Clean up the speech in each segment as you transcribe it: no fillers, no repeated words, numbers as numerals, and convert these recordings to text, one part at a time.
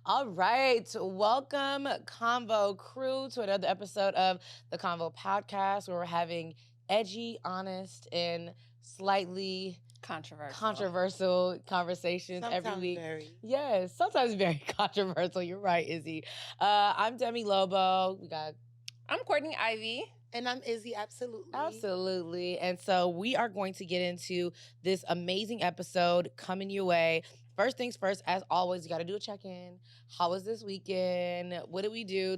All right. Welcome, Convo Crew, to another episode of the Convo Podcast, where we're having edgy, honest, and slightly controversial conversations Sometimes every week. very. Yes, sometimes very controversial. You're right, Izzy. I'm Demi Lobo. I'm Courtney Ivy. And I'm Izzy Absolutely. Absolutely. And so we are going to get into this amazing episode coming your way. First things first, as always, you got to do a check-in. How was this weekend? What did we do?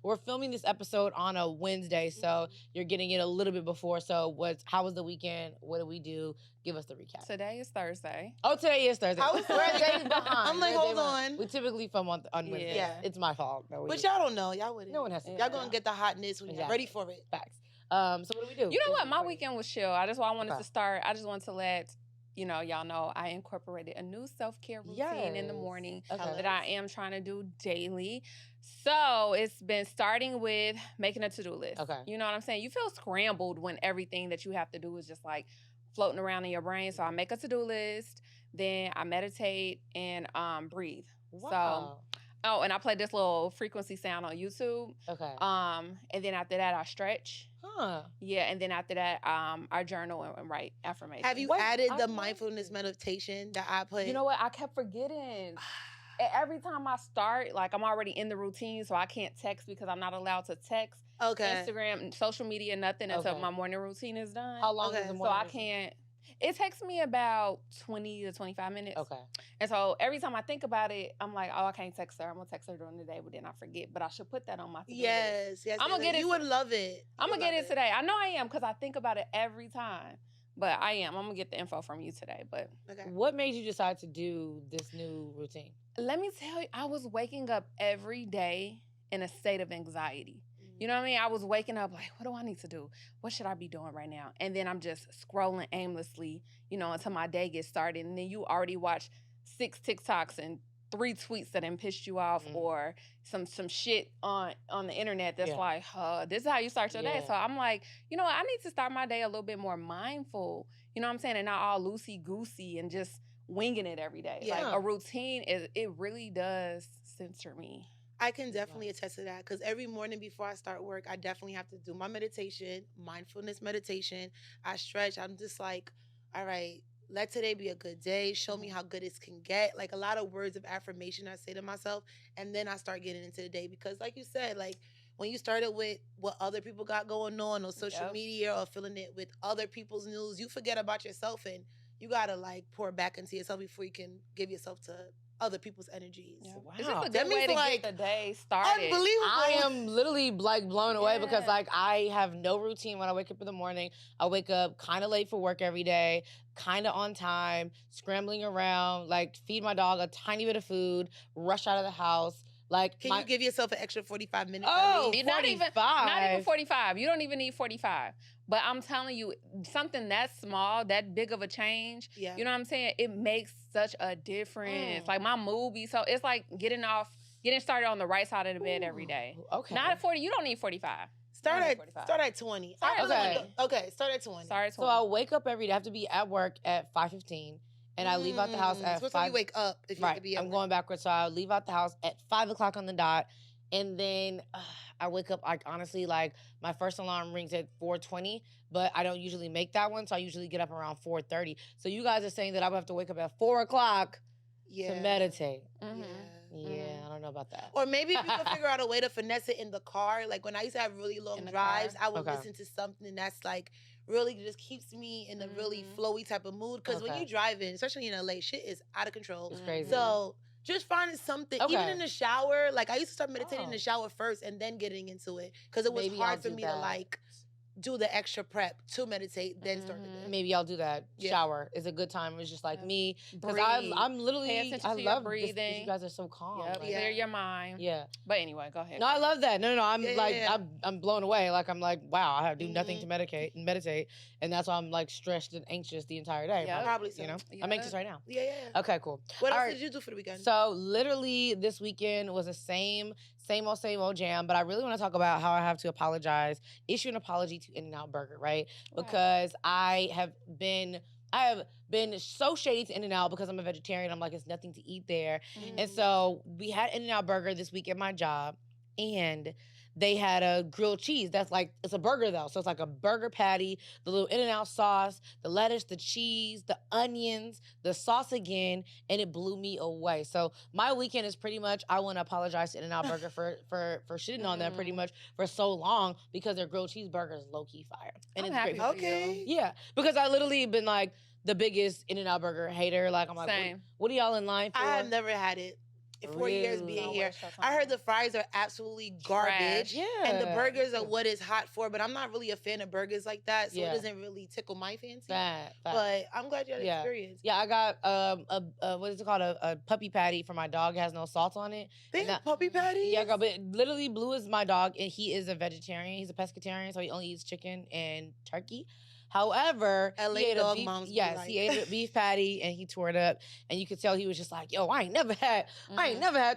We're filming this episode on a Wednesday, so you're getting it a little bit before. So how was the weekend? What did we do? Give us the recap. Today is Thursday. Oh, today is Thursday. We're a day behind. I'm like, hold on. We typically film on Wednesday. Yeah. It's my fault. But y'all don't know. Y'all wouldn't. No one has to. Y'all gonna get the hotness when you're ready for it. Facts. So what do we do? You know what? My weekend was chill. I just wanted to start. I just wanted to let y'all know I incorporated a new self-care routine in the morning that I am trying to do daily. So it's been starting with making a to-do list. Okay. You know what I'm saying? You feel scrambled when everything that you have to do is just like floating around in your brain. So I make a to-do list, then I meditate and breathe. Wow. So, and I play this little frequency sound on YouTube. Okay. And then after that, I stretch. Huh. Yeah, and then after that, I journal and write affirmations. Have you added the mindfulness meditation that I play? You know what? I kept forgetting. Every time I start, like I'm already in the routine, so I can't text because I'm not allowed to text Instagram, social media, nothing until my morning routine is done. How long is the morning? So I can't. It takes me about 20 to 25 minutes. Okay. And so every time I think about it, I'm like, oh, I can't text her. I'm going to text her during the day, but then I forget. But I should put that on my to-do list. Yes. I'm going to get it. You would love it. I'm going to get it today. I know I am because I think about it every time. But I am. I'm going to get the info from you today. But what made you decide to do this new routine? Let me tell you, I was waking up every day in a state of anxiety. You know what I mean? I was waking up like, what do I need to do? What should I be doing right now? And then I'm just scrolling aimlessly, until my day gets started. And then you already watch 6 TikToks and 3 tweets that then pissed you off or some shit on the internet that's like, this is how you start your day. So I'm like, I need to start my day a little bit more mindful, you know what I'm saying? And not all loosey-goosey and just winging it every day. Yeah. Like a routine, it really does center me. I can definitely attest to that because every morning before I start work, I definitely have to do my meditation, mindfulness meditation. I stretch. I'm just like, all right, let today be a good day. Show me how good it can get. Like a lot of words of affirmation I say to myself. And then I start getting into the day because like you said, like when you started with what other people got going on social media or filling it with other people's news, you forget about yourself and you got to like pour back into yourself before you can give yourself to other people's energies. Yeah. Wow. It's just a good way to get the day started. Unbelievable. I am literally like blown away because like I have no routine when I wake up in the morning. I wake up kind of late for work every day, kind of on time, scrambling around, like feed my dog a tiny bit of food, rush out of the house. Like, can you give yourself an extra 45 minutes? Oh, not even 45. You don't even need 45. But I'm telling you, something that small, that big of a change, you know what I'm saying? It makes such a difference. Like my mood be it's like getting started on the right side of the bed every day. Okay. Not at 40. You don't need 45. Start at 20. Start at 20. Start at 20. So I'll wake up every day. I have to be at work at 5:15. And I leave out the house at 5. So you wake up if you have to be at I'm going backwards. So I leave out the house at 5 o'clock on the dot. And then I wake up, like, honestly, like, my first alarm rings at 4:20, but I don't usually make that one. So I usually get up around 4:30. So you guys are saying that I would have to wake up at 4 o'clock to meditate. Mm-hmm. Yeah, I don't know about that. Or maybe if you could figure out a way to finesse it in the car. Like, when I used to have really long drives, I would listen to something that's, like, really just keeps me in a really flowy type of mood. Because when you drive in, especially in LA, shit is out of control. It's crazy. So just finding something, even in the shower. Like, I used to start meditating in the shower first and then getting into it. Because it was hard for me to, like, do the extra prep to meditate, then start the day. Maybe I'll do that. Shower is a good time. It's just like me. Because I'm literally, I love breathing. You guys are so calm. Yep. Like, clear your mind. Yeah. But anyway, go ahead. No, I love that. No. I'm I'm blown away. Like, I'm like, wow, I have to do nothing to meditate. And that's why I'm like stressed and anxious the entire day. Yeah. Probably so. I'm anxious right now. Yeah. Okay, cool. What else did you do for the weekend? So literally this weekend was the same old jam, but I really want to talk about how I have to issue an apology to In-N-Out Burger, right? Because I have been I have been so shady to In-N-Out because I'm a vegetarian. I'm like, it's nothing to eat there. Mm-hmm. And so we had In-N-Out burger this week at my job, and they had a grilled cheese. That's like, it's a burger though. So it's like a burger patty, the little In-N-Out sauce, the lettuce, the cheese, the onions, the sauce again, and it blew me away. So my weekend is pretty much, I want to apologize to In-N-Out burger for shitting on them pretty much for so long because their grilled cheeseburger is low-key fire. And I'm it's happy great. for you. Yeah, because I literally been like the biggest In-N-Out burger hater. Like, I'm like, Same. what are y'all in line for? I have never had it. In 4 years being Don't here, waste your I heard time. the fries are absolutely garbage. Yeah. And the burgers are what it's hot for, but I'm not really a fan of burgers like that, so Yeah. it doesn't really tickle my fancy. Fact. But I'm glad you had Yeah. experience. Yeah, I got a what is it called? A puppy patty for my dog. It has no salt on it. They And have puppy patties? Yeah, girl, but literally Blue is my dog, and he is a vegetarian. He's a pescatarian, so he only eats chicken and turkey. However, LA he ate dog a beef, moms be yes, like- he ate a beef patty and he tore it up, and you could tell he was just like, "Yo, I ain't never had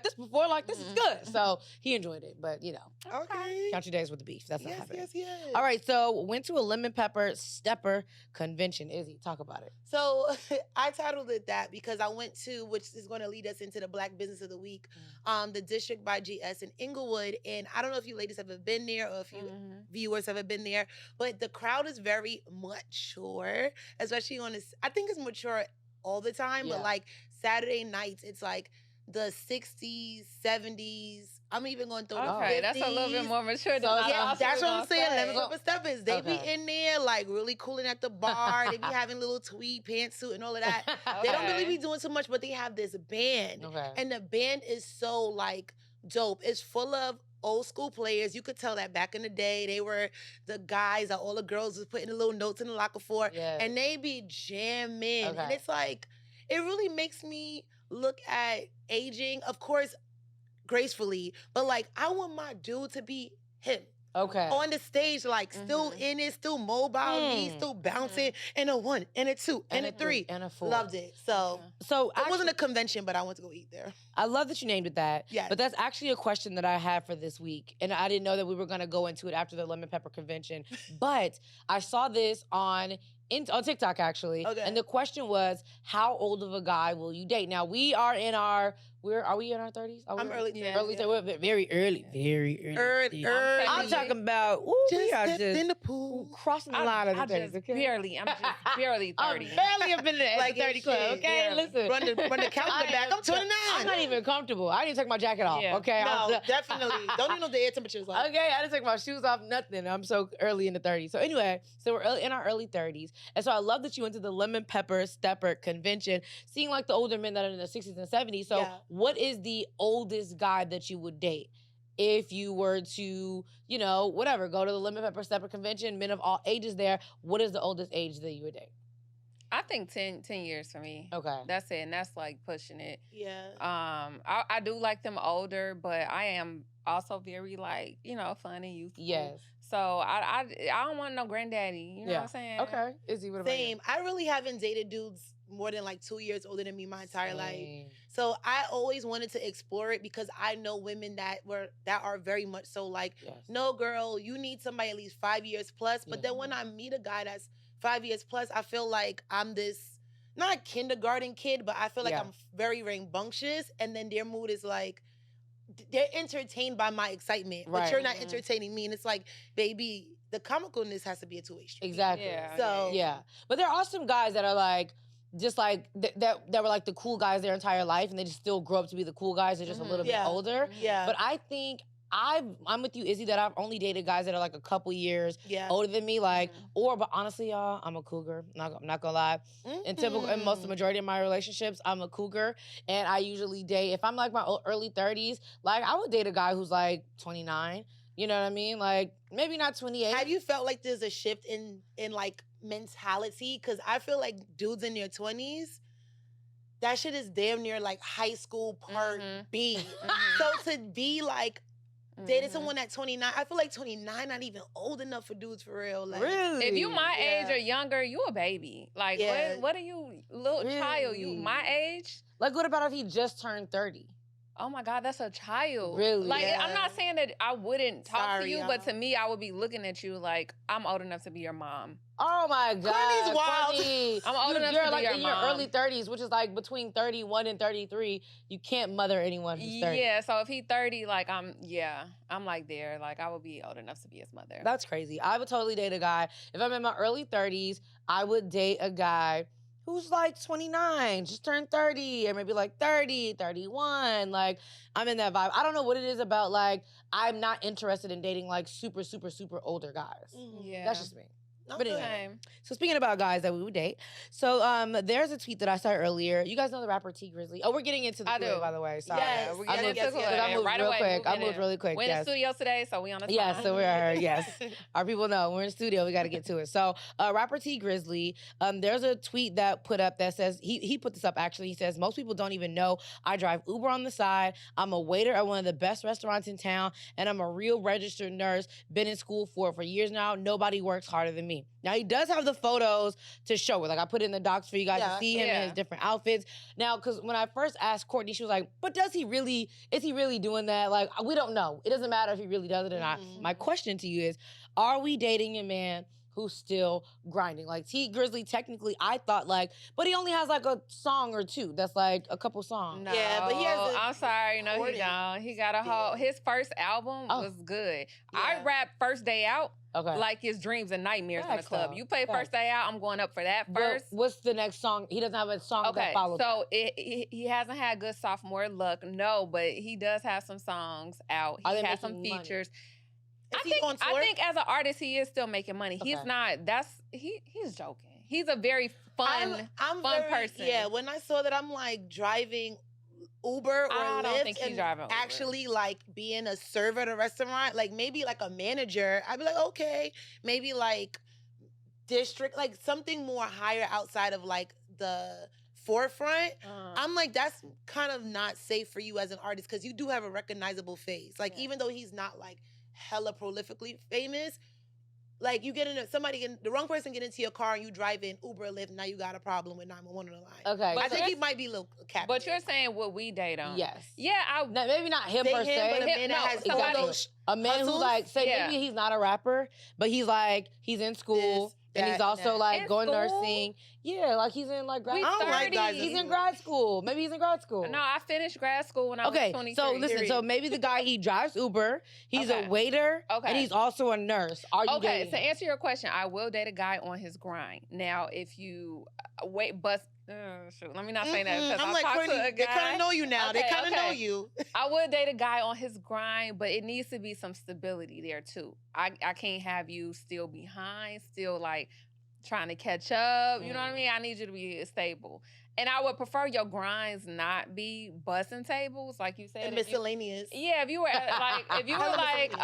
this before. Like, this is good." So he enjoyed it, but you know, Okay. count your days with the beef. That's what Yes, happened. yes. All right, so went to a lemon pepper stepper convention. Izzy, talk about it. So I titled it that because I went to, which is going to lead us into the Black Business of the Week, the District by GS in Inglewood. And I don't know if you ladies have ever been there or if you viewers have ever been there, but the crowd is very mature, especially on this. I think it's mature all the time, Yeah. but like Saturday nights, it's like the 60s, 70s. I'm even going to throw the 50s. Okay, that's a little bit more mature than So, I Yeah, thought you that's were what I'm gonna saying. say. Lemon pepper steppers. They be Okay. in there like really cooling at the bar. They be having little tweed pantsuit and all of that. They don't really Okay. be doing too much, but they have this band. Okay. And the band is so like dope. It's full of old school players. You could tell that back in the day, they were the guys that all the girls was putting the little notes in the locker for. Yeah. And they be jamming. And Okay. it's like, it really makes me look at aging, of course, gracefully, but like, I want my dude to be him. Okay. On the stage, like still in it, still mobile, knees still bouncing, and a 1, and a 2, and a 3. and a 4. Loved it. So So it wasn't a convention, but I went to go eat there. I love that you named it that. Yes. But that's actually a question that I had for this week. And I didn't know that we were going to go into it after the lemon pepper convention. But I saw this on TikTok, actually. Okay. And the question was, how old of a guy will you date? Now, we are in our, are we in our 30s? I'm early 30s, Early, yeah. we're very early. Very early. I'm talking about, we are Stepped in just the pool. crossing the line of the 30s, okay? I'm just barely 30. I'm barely up in the, Like the 30 it's club, shit, okay? barely. Listen. Run the calendar back. I'm 29. I'm not even comfortable. I didn't take my jacket off, Yeah. okay? No, definitely. Don't even know the air temperature's like. Okay, I didn't take my shoes off, nothing. I'm so early in the 30s. So anyway, so we're in our early 30s. And so I love that you went to the lemon pepper stepper convention, seeing like the older men that are in their 60s and 70s. So Yeah. what is the oldest guy that you would date? If you were to, you know, whatever, go to the lemon pepper stepper convention, men of all ages there, what is the oldest age that you would date? I think 10 years for me. Okay. That's it, and that's like pushing it. Yeah. I do like them older, but I am also very like, you know, fun and youthful. Yes. So I don't want no granddaddy. You know what I'm saying? Okay. Izzy, what about you? Same. I really haven't dated dudes more than like 2 years older than me my entire life. Same. So I always wanted to explore it because I know women that are very much so like, Yes. no girl, you need somebody at least 5 years plus. But Yeah. then when I meet a guy that's 5 years plus, I feel like I'm this, not a kindergarten kid, but I feel like Yeah. I'm very rambunctious. And then their mood is like, they're entertained by my excitement, but Right. you're not entertaining me. And it's like, baby, the comicalness has to be a two-way street. Exactly. Yeah. So- yeah, but there are some guys that are like, just like that were like the cool guys their entire life, and they just still grow up to be the cool guys. They're just a little bit Yeah. older. Yeah. But I think I'm with you, Izzy, that I've only dated guys that are like a couple years yeah. older than me. Like, but honestly, y'all, I'm a cougar. I'm not gonna lie. In most of the majority of my relationships, I'm a cougar, and I usually date. If I'm like my early 30s, like I would date a guy who's like 29. You know what I mean? Like maybe not 28. Have you felt like there's a shift in like mentality? Because I feel like dudes in their 20s, that shit is damn near like high school part B. So to be like dating someone at 29, I feel like 29 not even old enough for dudes for real. Like, Really? If you my age Yeah. or younger, you a baby. Like Yeah. what are you, little child? You Really? my age? Like, what about if he just turned 30? Oh my God, that's a child. Really? Like, Yeah. I'm not saying that I wouldn't talk to Sorry, you, y'all. but to me, I would be looking at you like I'm old enough to be your mom. Oh my God. Courtney's wild. Courtney, I'm old enough you're to be like your in your mom. early 30s, which is like between 31 and 33. You can't mother anyone who's 30. Yeah, so if he 30, like I'm like there. Like I would be old enough to be his mother. That's crazy. I would totally date a guy. If I'm in my early 30s, I would date a guy who's like 29, just turned 30, or maybe like 30, 31. Like, I'm in that vibe. I don't know what it is about, like, I'm not interested in dating like super, super, super older guys. Yeah. That's just me. But Okay. anyway. Same. So speaking about guys that we would date, so there's a tweet that I saw earlier. You guys know the rapper Tee Grizzley? Oh, we're getting into the I Q&A, do. by the way. Sorry. Yes. We're I getting moved, yes, into yes. because I it moved right real away. quick. I moving moved in. really quick. We're in the Yes. studio today, so we on the Yes, spot. so we're yes. Our people know we're in the studio. We got to get to it. So, rapper Tee Grizzley, there's a tweet that put up that says he put this up actually. He says most people don't even know I drive Uber on the side. I'm a waiter at one of the best restaurants in town, and I'm a real registered nurse. Been in school for years now. Nobody works harder than me. Now he does have the photos to show it. Like I put it in the docs for you guys to see him in his different outfits. Now, because when I first asked Courtney, she was like, "But is he really doing that? Like we don't know. It doesn't matter if he really does it or not." My question to you is, are we dating a man who's still grinding? Like Tee Grizzley, technically, I thought like, but he only has like a song or two. That's like a couple songs. No, Yeah, but he has a I'm sorry, no, he recording don't. He got a whole. His first album was good. I Yeah. rap First Day Out Okay. like his dreams and nightmares in the Facts, club. though. You play Facts. First Day Out, I'm going up for that first. What's the next song? He doesn't have a song Okay, that follows. so he hasn't had good sophomore luck, no, but he does have some songs out. Are He they has some making money? features. Is he on tour? I think as an artist, he is still making money. He's Okay. not. He's joking. He's a very fun I'm fun very, person. Yeah, when I saw that, I'm like driving Uber or I don't Lyft think he's and driving Uber. actually like being a server at a restaurant, like maybe like a manager. I'd be like, okay, maybe like district, like something more higher outside of like the forefront. I'm like, that's kind of not safe for you as an artist because you do have a recognizable face. Like even though he's not like hella prolifically famous, like you get in the wrong person get into your car and you drive in Uber or Lyft, now you got a problem with 911 on the line. Okay. I But think you're- he might be a little capped. But you're saying would we date him? Yes. Yeah, No, maybe not him Date per him, se. but a man No, that has somebody- all those A man who hustles? like say Yeah. maybe he's not a rapper, but he's like he's in school This, and that, he's also and like In going school? nursing. Yeah, like he's in like grad. We I don't like 30. guys He's in school. grad school. Maybe he's in grad school. No, I finished grad school when I Okay, was 23. so listen. So maybe the guy he drives Uber. He's Okay. a waiter, and Okay. he's also a nurse. Are you Okay, dating to him? answer your question, I will date a guy on his grind. Now, if you shoot, let me not say that because I'm I like, talked Courtney, to a they kind guy. of know you now. They Okay, kind of know okay. you. I would date a guy on his grind, but it needs to be some stability there too. I can't have you still behind, still like trying to catch up. You know what I mean? I need you to be stable. And I would prefer your grinds not be bussing tables, like you said. And if you- miscellaneous. Yeah, if you were like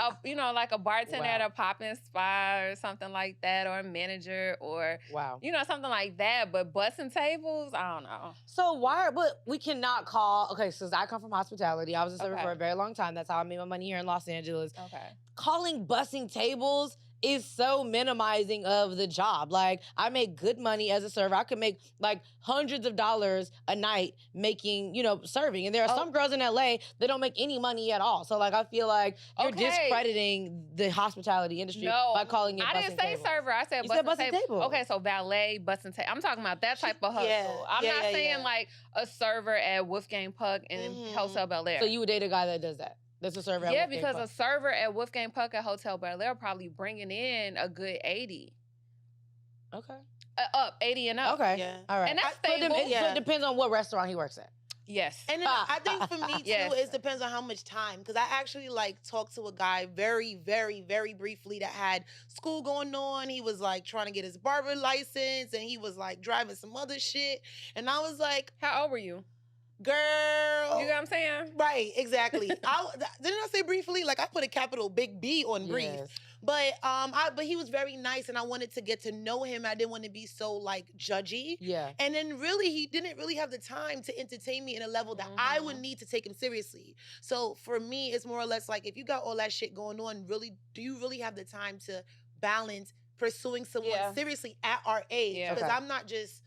like a bartender Wow. at a poppin' spot or something like that, or a manager, or Wow. something like that. But bussing tables, I don't know. So why? But we cannot call. Okay, since I come from hospitality, I was a server Okay. for a very long time. That's how I made my money here in Los Angeles. Okay. Calling bussing tables is so minimizing of the job. Like I make good money as a server. I could make like hundreds of dollars a night making, serving. And there are some girls in LA that don't make any money at all. So like I feel like you're Okay. discrediting the hospitality industry No, by calling it I bussing didn't say tables. server. I said You bussing said bussing table. table. Okay, so valet, bussing table. I'm talking about that type of hustle. Yeah, I'm yeah, not yeah, saying yeah. like a server at Wolfgang Puck and Hotel Bel Air. So you would date a guy that does that. That's a server. at Yeah, Wolfgang because Puck. a server at Wolfgang Puck at Hotel Bel Air probably bringing in a good 80. Okay. Up, 80 and up. Okay. Yeah. All right. And that's So it, stable. so Yeah. it depends on what restaurant he works at. Yes. And then I think for me too, Yes. it depends on how much time. Because I actually like talked to a guy very, very, very briefly that had school going on. He was like trying to get his barber license, and he was like driving some other shit. And I was like, How old were you? girl, You know what I'm saying? right? Exactly. Didn't I say briefly? Like I put a capital big B on brief. Yes. But but he was very nice, and I wanted to get to know him. I didn't want to be so like judgy. Yeah. And then really, he didn't really have the time to entertain me in a level that I would need to take him seriously. So for me, it's more or less like, if you got all that shit going on, really, do you really have the time to balance pursuing someone Yeah. seriously at our age? Yeah. Because Okay. I'm not just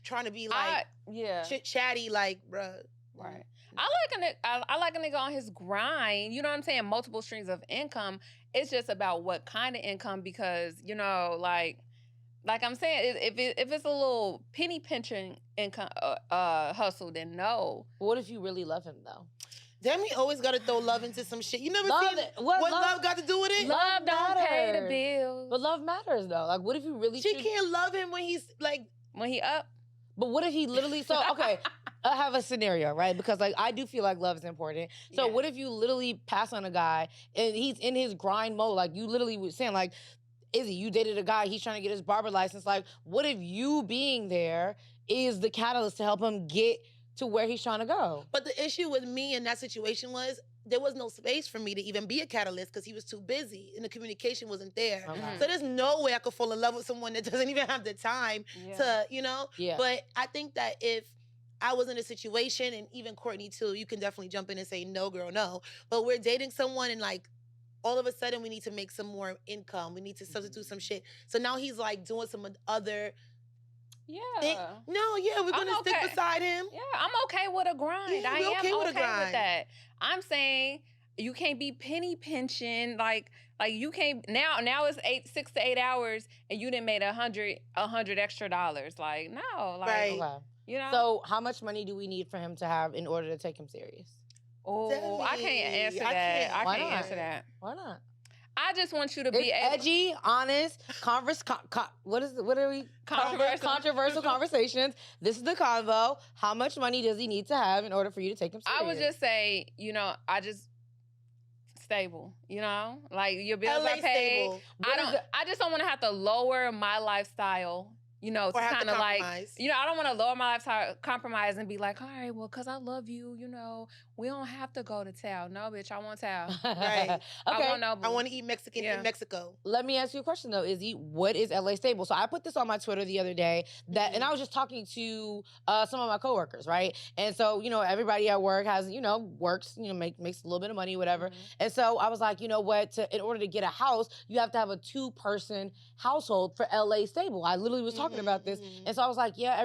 trying to be like Yeah. chit chatty, like, bruh. Right. I like a nigga on his grind. You know what I'm saying? Multiple streams of income. It's just about what kind of income, because like I'm saying, if it's a little penny pinching income hustle, then no. What if you really love him though? Demi always got to throw love into some shit. You never Love seen it. what love got to do with it? Love don't pay the matters. bills. But love matters though. Like, what if you really? She can't love him when he's like. When he up. But what if he literally? So okay, I have a scenario, right? Because like I do feel like love is important. So Yeah. what if you literally pass on a guy and he's in his grind mode? Like you literally was saying, like, Izzy, you dated a guy, he's trying to get his barber license. Like, what if you being there is the catalyst to help him get to where he's trying to go? But the issue with me in that situation was there was no space for me to even be a catalyst because he was too busy and the communication wasn't there. Okay. So there's no way I could fall in love with someone that doesn't even have the time to, you know? Yeah. But I think that if I was in a situation, and even Courtney too, you can definitely jump in and say, no, girl, no. But we're dating someone and like, all of a sudden we need to make some more income. We need to substitute some shit. So now he's like doing some other thing. No, yeah, we're going to stick beside him. Yeah, I'm okay with a grind. Yeah, I we're am okay with a with grind. that. I'm saying you can't be penny pinching. Like you can't now it's 6 to 8 hours and you done made $100 extra. Like, no. Like, Right. Okay. you know? So how much money do we need for him to have in order to take him serious? Oh, I can't answer I that. can't. I Why can't not? answer that. Why not? I just want you to It's be able. edgy, honest, what are we? Controversial conversations. This is the convo. How much money does he need to have in order for you to take him serious? I would just say, I just stable, like your bills LA are paid. stable. I just don't want to have to lower my lifestyle, to Or have to kind of like, compromise. I don't want to lower my lifestyle, compromise and be like, all right, well, because I love you, we don't have to go to town. No, bitch, I want town. Right. I Okay. want no I want to eat Mexican in Mexico. Let me ask you a question though, Izzy. What is LA stable? So I put this on my Twitter the other day and I was just talking to some of my coworkers, right? And so, everybody at work has, works, makes a little bit of money, whatever. And so I was like, you know what? In order to get a house, you have to have a 2-person household for LA stable. I literally was talking about this. And so I was like, yeah,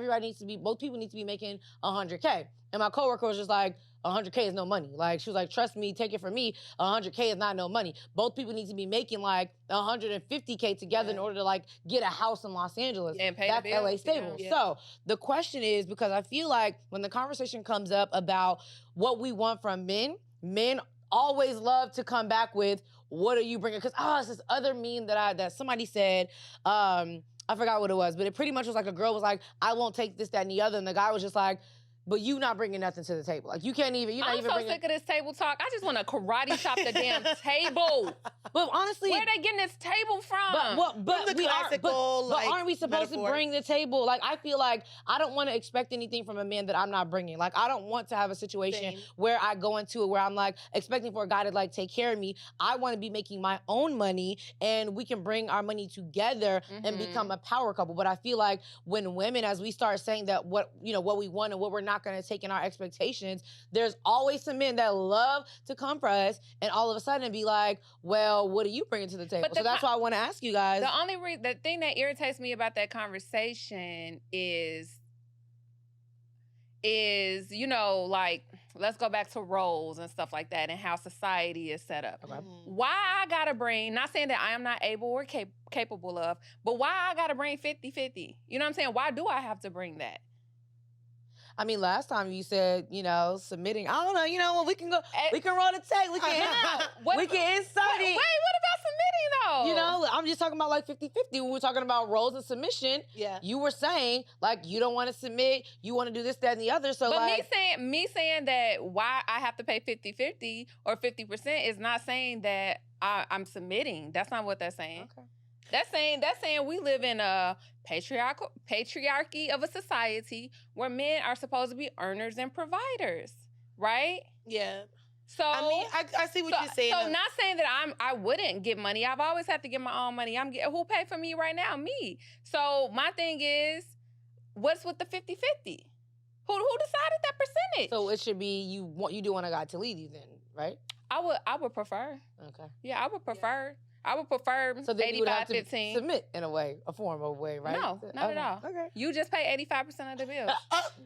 both people need to be making 100K. And my coworker was just like, 100K is no money. Like, she was like, trust me, take it from me, 100K is not no money. Both people need to be making like 150K together in order to like get a house in Los Angeles. And pay That's the bills. LA stable. Yeah. So the question is, because I feel like when the conversation comes up about what we want from men always love to come back with, what are you bringing? Because, it's this other meme that somebody said, I forgot what it was, but it pretty much was like a girl was like, I won't take this, that, and the other. And the guy was just like, but you not bringing nothing to the table. Like, you're not even I'm bringing... sick of this table talk. I just want to karate chop the damn table. But honestly... Where they getting this table from? But aren't we supposed to bring the table? Like, I feel like I don't want to expect anything from a man that I'm not bringing. Like, I don't want to have a situation where I go into it where I'm like expecting for a guy to like take care of me. I want to be making my own money and we can bring our money together and become a power couple. But I feel like when women, as we start saying that what we want and what we're not going to take in our expectations, there's always some men that love to come for us and all of a sudden be like, well, what are you bringing to the table? So that's why I want to ask you guys. The thing that irritates me about that conversation is like, let's go back to roles and stuff like that and how society is set up. Okay. Why I gotta bring, not saying that I am not able or capable of, but why I gotta bring 50-50? You know what I'm saying? Why do I have to bring that? I mean, last time you said, submitting. I don't know. We can go. We can roll the tape. We can. We can insert it. Wait, what about submitting though? I'm just talking about like 50-50. When we were talking about roles and submission, you were saying like you don't want to submit. You want to do this, that, and the other. So, but me saying that why I have to pay 50-50 or 50% is not saying that I'm submitting. That's not what they're saying. Okay. That's saying we live in a patriarchy of a society where men are supposed to be earners and providers, right? Yeah. So I mean, I see what you're saying. So not saying that I wouldn't get money. I've always had to get my own money. Who pay for me right now? Me. So my thing is, what's with the 50-50? Who decided that percentage? So it should be you do want a guy to lead you then, right? I would prefer. Okay. Yeah, I would prefer. I would prefer So then you would have 85, to 15. submit in a way, a form of way, right? No, not at all. Okay. You just pay 85% of the bill.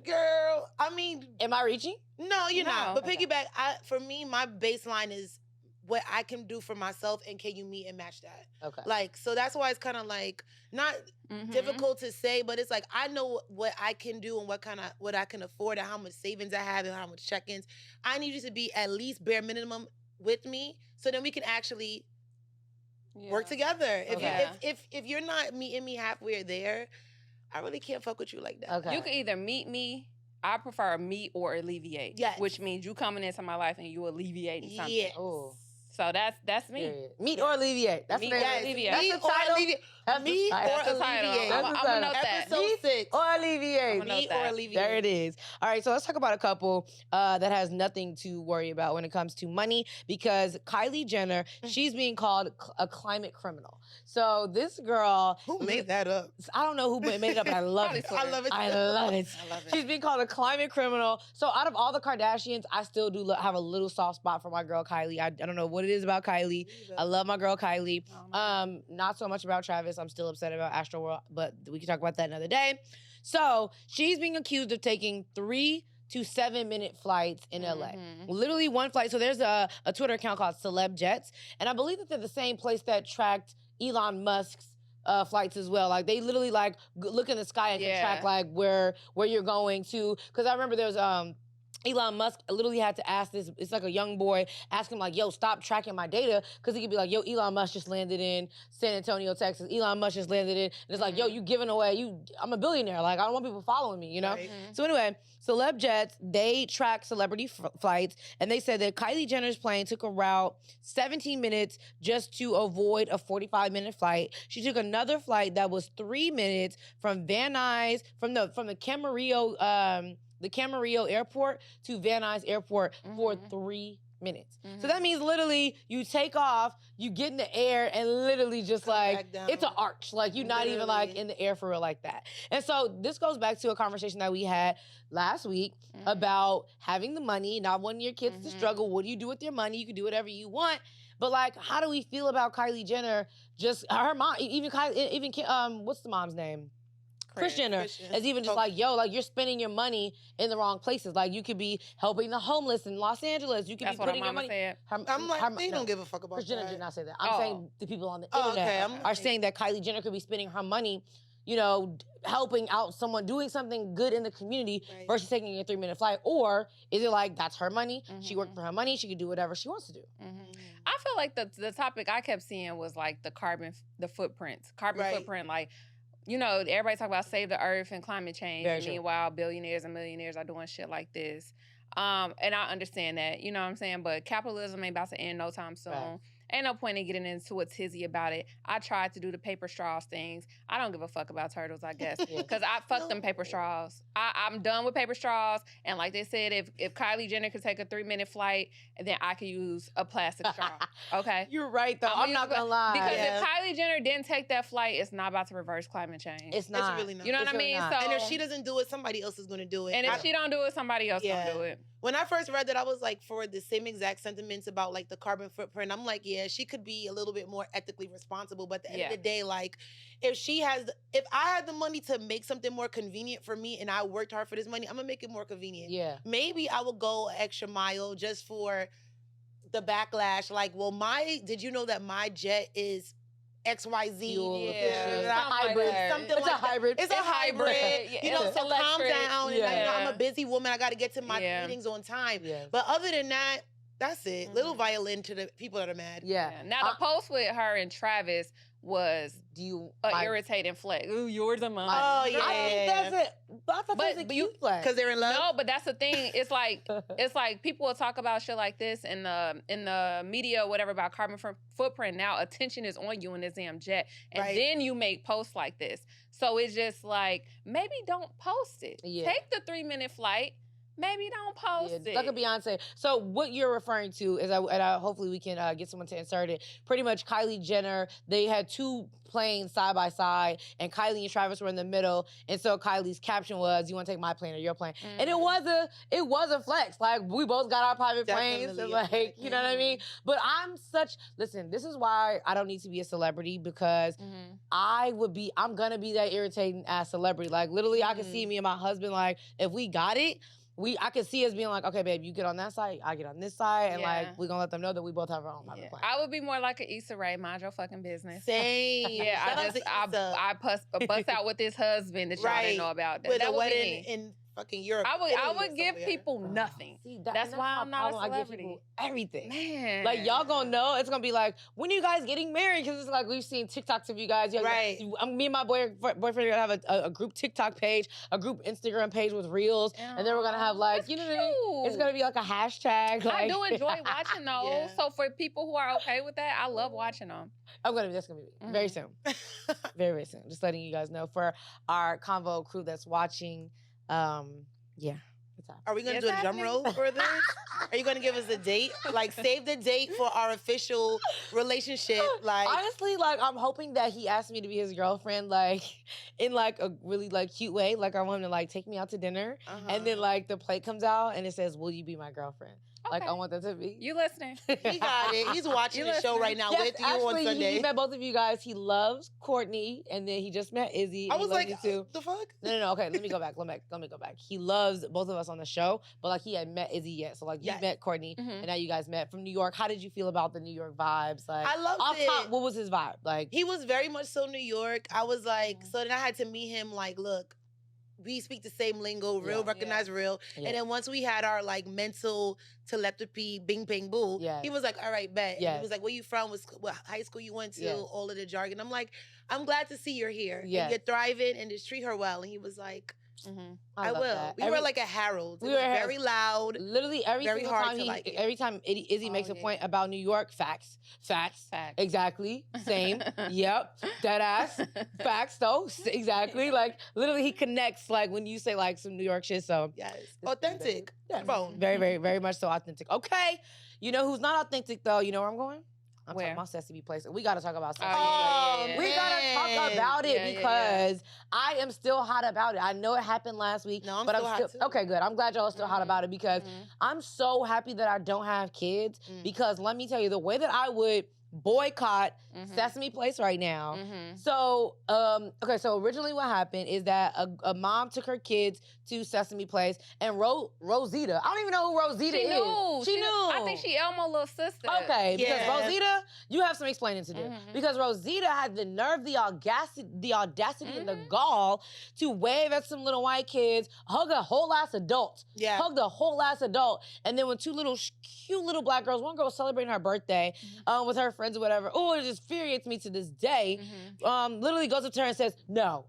Girl, I mean, Am I reaching? no, you're not. No. But piggyback, for me, my baseline is what I can do for myself, and can you meet and match that? Okay. Like, so that's why it's kind of like not difficult to say, but it's like I know what I can do and what I can afford and how much savings I have and how much check-ins. I need you to be at least bare minimum with me, so then we can actually work together. If you're not meeting me halfway there, I really can't fuck with you like that. Okay. You can either meet me. I prefer meet or alleviate. Yes. Which means you coming into my life and you alleviating something. Yes. Oh. So that's me. Period. Meet or alleviate. That's Meet the name. or alleviate. That's Meet the or title. alleviate. That's the Meet title. or That's the title. alleviate. That's the I'm title. gonna note that. Episode 6. Or alleviate. I'm gonna note Meet or that. alleviate. There it is. All right, so let's talk about a couple that has nothing to worry about when it comes to money, because Kylie Jenner, she's being called a climate criminal. So this girl, Who made that up? I don't know who made it up, but I love Probably it. Twitter. I love it. I love it. I love it. She's being called a climate criminal. So out of all the Kardashians, I still do have a little soft spot for my girl Kylie. I don't know what it is about Kylie. I love my girl Kylie. Not so much about Travis. I'm still upset about Astroworld, but we can talk about that another day. So she's being accused of taking 3 to 7 minute flights in LA. Literally one flight. So there's a Twitter account called Celeb Jets, and I believe that they're the same place that tracked Elon Musk's flights as well. Like they literally like look in the sky and can track like where you're going to. Because I remember there was Elon Musk literally had to ask this, it's like a young boy, ask him like, yo, stop tracking my data. Because he could be like, yo, Elon Musk just landed in San Antonio, Texas. Elon Musk just landed in. And it's like, yo, you giving away, I'm a billionaire. Like, I don't want people following me, you know? Right. So anyway, Celeb Jets, they track celebrity flights. And they said that Kylie Jenner's plane took a route 17 minutes just to avoid a 45-minute flight. She took another flight that was 3 minutes from Van Nuys, from the Camarillo, the Camarillo Airport to Van Nuys Airport for 3 minutes. So that means literally you take off, you get in the air, and literally just like, it's an arch. Like you're not even like in the air for real like that. And so this goes back to a conversation that we had last week about having the money, not wanting your kids to struggle. What do you do with your money? You can do whatever you want. But like, how do we feel about Kylie Jenner? Just her mom, even what's the mom's name? Kris Jenner is even just like, yo, like you're spending your money in the wrong places. Like you could be helping the homeless in Los Angeles. You could be putting your money. Said. I'm like, they don't give a fuck about Kris that. Jenner did not say that. I'm saying the people on the internet okay. are saying that Kylie Jenner could be spending her money, you know, helping out someone, doing something good in the community versus taking a 3-minute flight. Or is it like that's her money? She worked for her money. She can do whatever she wants to do. I feel like the topic I kept seeing was like the footprints, footprint, like. You know, everybody talk about save the earth and climate change. Very and true. meanwhile, billionaires and millionaires are doing shit like this. And I understand that, you know what I'm saying? But capitalism ain't about to end no time soon. Right. Ain't no point in getting into a tizzy about it. I tried to do the paper straws things. I don't give a fuck about turtles, I guess. Because I fuck them paper straws. I'm done with paper straws. And like they said, if Kylie Jenner could take a 3-minute flight, then I could use a plastic straw. Okay? You're right, though. I'm not gonna lie. Because if Kylie Jenner didn't take that flight, it's not about to reverse climate change. It's not. It's really not. You know what I really mean? not. So, And if she doesn't do it, somebody else is going to do it. and if she don't do it, somebody else gonna do it. When I first read that, I was like, for the same exact sentiments about like the carbon footprint, I'm like, yeah, she could be a little bit more ethically responsible. But at the end of the day, like, if I had the money to make something more convenient for me and I worked hard for this money, I'm gonna make it more convenient. Yeah. Maybe I will go an extra mile just for the backlash. Like, well, did you know that my jet is XYZ? Hybrid. Something It's like a hybrid. It's a hybrid. Yeah, You know, it's so calm electric. down. And like, you know, I'm a busy woman. I got to get to my meetings on time. Yes. But other than that, that's it. Little violin to the people that are mad. Yeah. Now the post with her and Travis was irritating flex. Ooh, yours and mine. Oh yeah. I think that's it. But I thought that was a But cute flag. Because they're in love. No, but that's the thing. It's like people will talk about shit like this in the media or whatever about carbon footprint. Now attention is on you in this damn jet, and then you make posts like this. So it's just like, maybe don't post it. Yeah. Take the 3-minute flight. maybe don't post it. Like a Beyonce. So what you're referring to is, and hopefully we can get someone to insert it. Pretty much Kylie Jenner, they had two planes side by side, and Kylie and Travis were in the middle. And so Kylie's caption was, "You want to take my plane or your plane?" And it was a flex. Like, we both got our private planes, and like, you know what I mean. But listen. This is why I don't need to be a celebrity, because I'm gonna be that irritating ass celebrity. Like, literally, I can see me and my husband, like, if we got it, I could see us being like, okay, babe, you get on that side, I get on this side, and like, we're gonna let them know that we both have our own private plane. I would be more like an Issa Rae, mind your fucking business. Same. Yeah, I bust out with this husband that y'all didn't know about. With that a would wedding in fucking Europe. I would give people nothing. See, that's why I'm not a celebrity. I give people everything. Man. Like, y'all gonna know. It's gonna be like, when are you guys getting married? Because it's like, we've seen TikToks of you guys. Me and my boyfriend are gonna have a group TikTok page, a group Instagram page with reels, and then we're gonna have, like, you know what I mean? It's gonna be like a hashtag. Like, I do enjoy watching those. So for people who are okay with that, I love watching them. That's gonna be very soon. Very, very soon. Just letting you guys know, for our Convo crew that's watching. Yeah. Are we going to do a drum roll for this? Are you going to give us a date? Like, save the date for our official relationship. Like, honestly, like, I'm hoping that he asks me to be his girlfriend, like, in like a really like cute way. Like, I want him to like take me out to dinner, and then like the plate comes out and it says, "Will you be my girlfriend?" Okay. Like, I want that to be. You listening? He got it. He's watching the show right now with you on Sunday. He met both of you guys. He loves Courtney, and then he just met Izzy. I was like, the fuck? No. Okay, let me go back. Let me go back. He loves both of us on the show, but like, he had met Izzy yet. So like, you met Courtney, and now you guys met from New York. How did you feel about the New York vibes? Like, I loved it. Top, what was his vibe? Like, he was very much so New York. I was like, so then I had to meet him. Like, look, we speak the same lingo, real, recognize real. Yeah. And then once we had our like mental telepathy, bing, bang, boo, he was like, all right, bet. He was like, where you from? What high school you went to? All of the jargon. I'm like, I'm glad to see you're here. And you're thriving, and just treat her well. And he was like, I will. That. We were like a Harold. We were very loud. Literally every time Izzy makes a point about New York, facts. Exactly. Same. Yep. Dead ass. Facts though. Exactly. Like, literally, he connects like when you say like some New York shit. So yes, authentic. Very, very, very much so authentic. Okay. You know who's not authentic though? You know where I'm going? I'm talking about Sesame Place. We got to talk about Sesame Place. We got to talk about it because I am still hot about it. I know it happened last week. No, I'm but still hot too. Okay, good. I'm glad y'all are still hot about it because I'm so happy that I don't have kids because let me tell you, the way that I would boycott Sesame Place right now. So, okay, so originally what happened is that a mom took her kids to Sesame Place, and Rosita, I don't even know who Rosita is. She knew. I think she Elmo's little sister. Okay, because Rosita, you have some explaining to do. Because Rosita had the nerve, the audacity and the gall to wave at some little white kids, hug a whole ass adult. Yeah. Hugged a whole ass adult. And then when two cute little black girls, one girl was celebrating her birthday with her friends or whatever. Oh, it just infuriates me to this day. Literally goes up to her and says, no,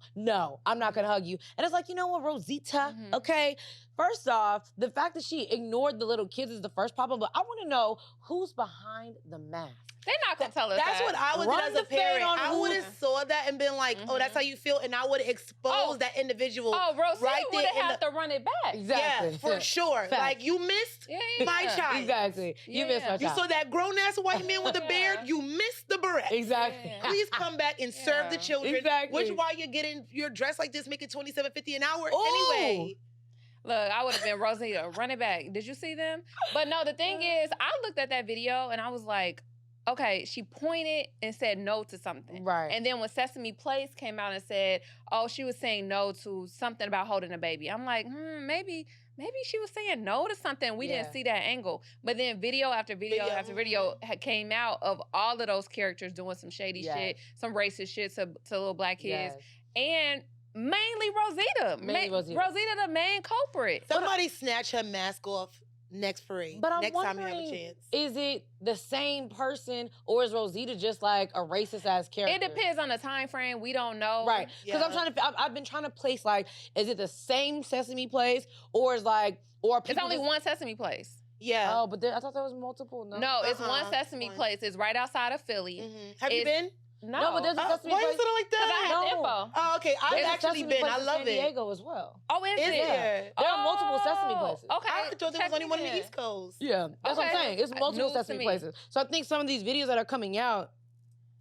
I'm not gonna hug you. And it's like, you know what, Rosita, okay? First off, the fact that she ignored the little kids is the first problem, but I wanna know who's behind the mask. They're not gonna tell us That's what I would do as a parent. I would have saw that and been like, oh, that's how you feel, and I would have exposed that individual. Oh, Rosita would have had to run it back. Exactly. Yeah, for sure. Like, you missed my child. Exactly. You missed my child. You saw that grown-ass white man with a beard, you missed the beret. Exactly. Please come back and serve the children. Exactly. Which, while you're getting your dress like this, making $27.50 an hour anyway. Look, I would have been Rosita, run it back. Did you see them? But no, the thing is, I looked at that video and I was like, okay, she pointed and said no to something. Right. And then when Sesame Place came out and said, oh, she was saying no to something about holding a baby. I'm like, maybe she was saying no to something. We didn't see that angle. But then video after video after video came out of all of those characters doing some shady shit, some racist shit to little black kids. And mainly Rosita. Rosita, the main culprit. Somebody snatch her mask off next parade. But I'm next wondering, time you have a chance. Is it the same person or is Rosita just like a racist ass character? It depends on the time frame. We don't know. Right. Because I've been trying to place like, is it the same Sesame Place or is like, or it's only one Sesame Place. Yeah. Oh, but I thought there was multiple. No, it's one Sesame Place. It's right outside of Philly. Have you been? No, but there's a Sesame why you Place. saying it like Because I that? have the No. info. Oh, okay. I've There's a actually Sesame been. Place I in love San it. Diego as well. Oh, is Is it? there? There are multiple Sesame Oh, places. Okay. I thought there was Check only me one in the then. East Coast. Yeah, that's what I'm Okay. saying. It's multiple News to Sesame me. places. So I think some of these videos that are coming out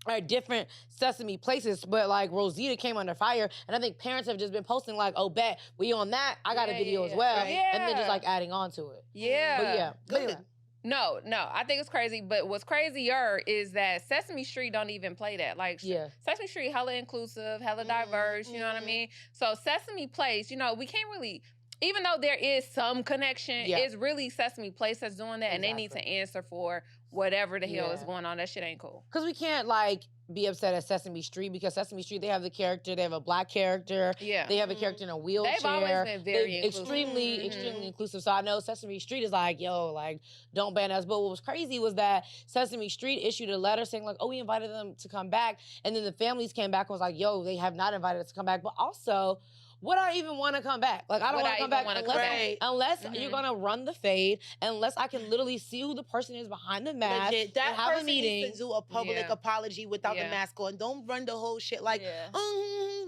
are different Sesame places, but like Rosita came under fire, and I think parents have just been posting like, "Oh, bet we on that. I got a Yeah, video yeah, as well," right. and then just Yeah. like adding on to it. Yeah. But yeah, Good. anyway. No, I think it's crazy. But what's crazier is that Sesame Street don't even play that. Like, Yeah. Sesame Street hella inclusive, hella diverse. You know what I mean? So Sesame Place, we can't really. Even though there is some connection, Yeah. it's really Sesame Place that's doing that, and they need to Exactly. answer for whatever the hell is Yeah. going on. That shit ain't cool. Because we can't like be upset at Sesame Street because Sesame Street, they have the character, they have a black character, Yeah. they have a character in a wheelchair. They've always been very They're inclusive. extremely, Mhm. extremely inclusive. So I know Sesame Street is like, yo, like, don't ban us. But what was crazy was that Sesame Street issued a letter saying like, oh, we invited them to come back. And then the families came back and was like, yo, they have not invited us to come back. But also, would I even want to come back? Like, I don't Would want I to come even back wanna unless, come back? unless Mhm. you're going to run the fade, unless I can literally see who the person is behind the mask. Legit. That and have a person meeting. needs to do a public Yeah. apology without the Yeah. mask on. Don't run the whole shit like, Yeah.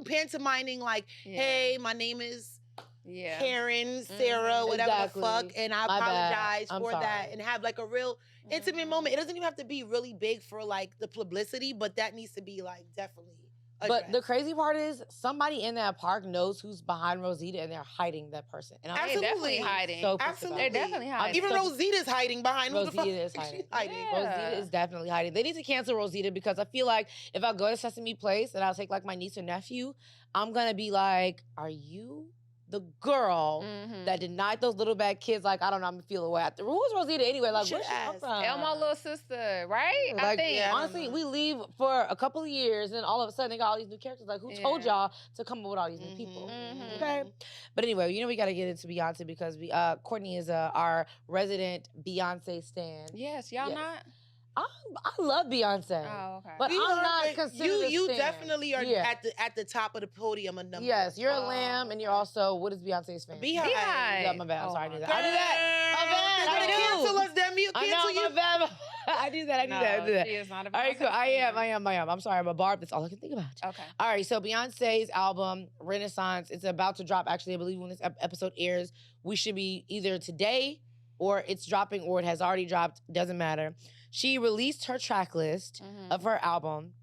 pantomiming like, Yeah. hey, my name is Yeah. Karen, Sarah, Mhm. whatever Exactly. the fuck, and I My bad. apologize I'm for sorry. that, and have like a real intimate Mhm. moment. It doesn't even have to be really big for like the publicity, but that needs to be like definitely addressed. But the crazy part is somebody in that park knows who's behind Rosita and they're hiding that person. And I'm They're definitely Absolutely. hiding. so pissed about Absolutely. They're it. definitely hiding. Even so- Rosita's hiding behind who the fuck Rosita is she's hiding. hiding. Yeah. Rosita is definitely hiding. They need to cancel Rosita because I feel like if I go to Sesame Place and I'll take like my niece or nephew, I'm gonna be like, are you the girl Mhm. that denied those little bad kids? Like, I don't know, I'm gonna feel away after. Who's Rosita anyway? Like, should where's she come ask. from? Elmo little sister, right? I Like, think. yeah, I don't honestly, know. we leave for a couple of years and all of a sudden they got all these new characters. Like, who told Yeah. y'all to come up with all these new people? Mhm. Okay. But anyway, we got to get into Beyonce because Courtney is our resident Beyonce stan. Yes, y'all Yes. not? I love Beyonce. Oh, okay. But We I'm are, not but considered a you stan. definitely are Yeah. at the top of the podium. A number. Yes, you're a Oh, lamb and you're okay. also, what is Beyonce's fan? Beehive. Yeah, my bad. I'm Oh sorry, I my do that. God. I do that. My bad. They're I gonna do. cancel us, Demi. I Cancel know, you. my bad. I do that. I do that. She is not a All right, cool. Beyonce I fan. am. I'm sorry. I'm a barb. That's all I can think about. Okay. All right, so Beyonce's album, Renaissance, it's about to drop. Actually, I believe when this episode airs, we should be either today or it's dropping or it has already dropped. Doesn't matter. She released her track list Mhm. of her album.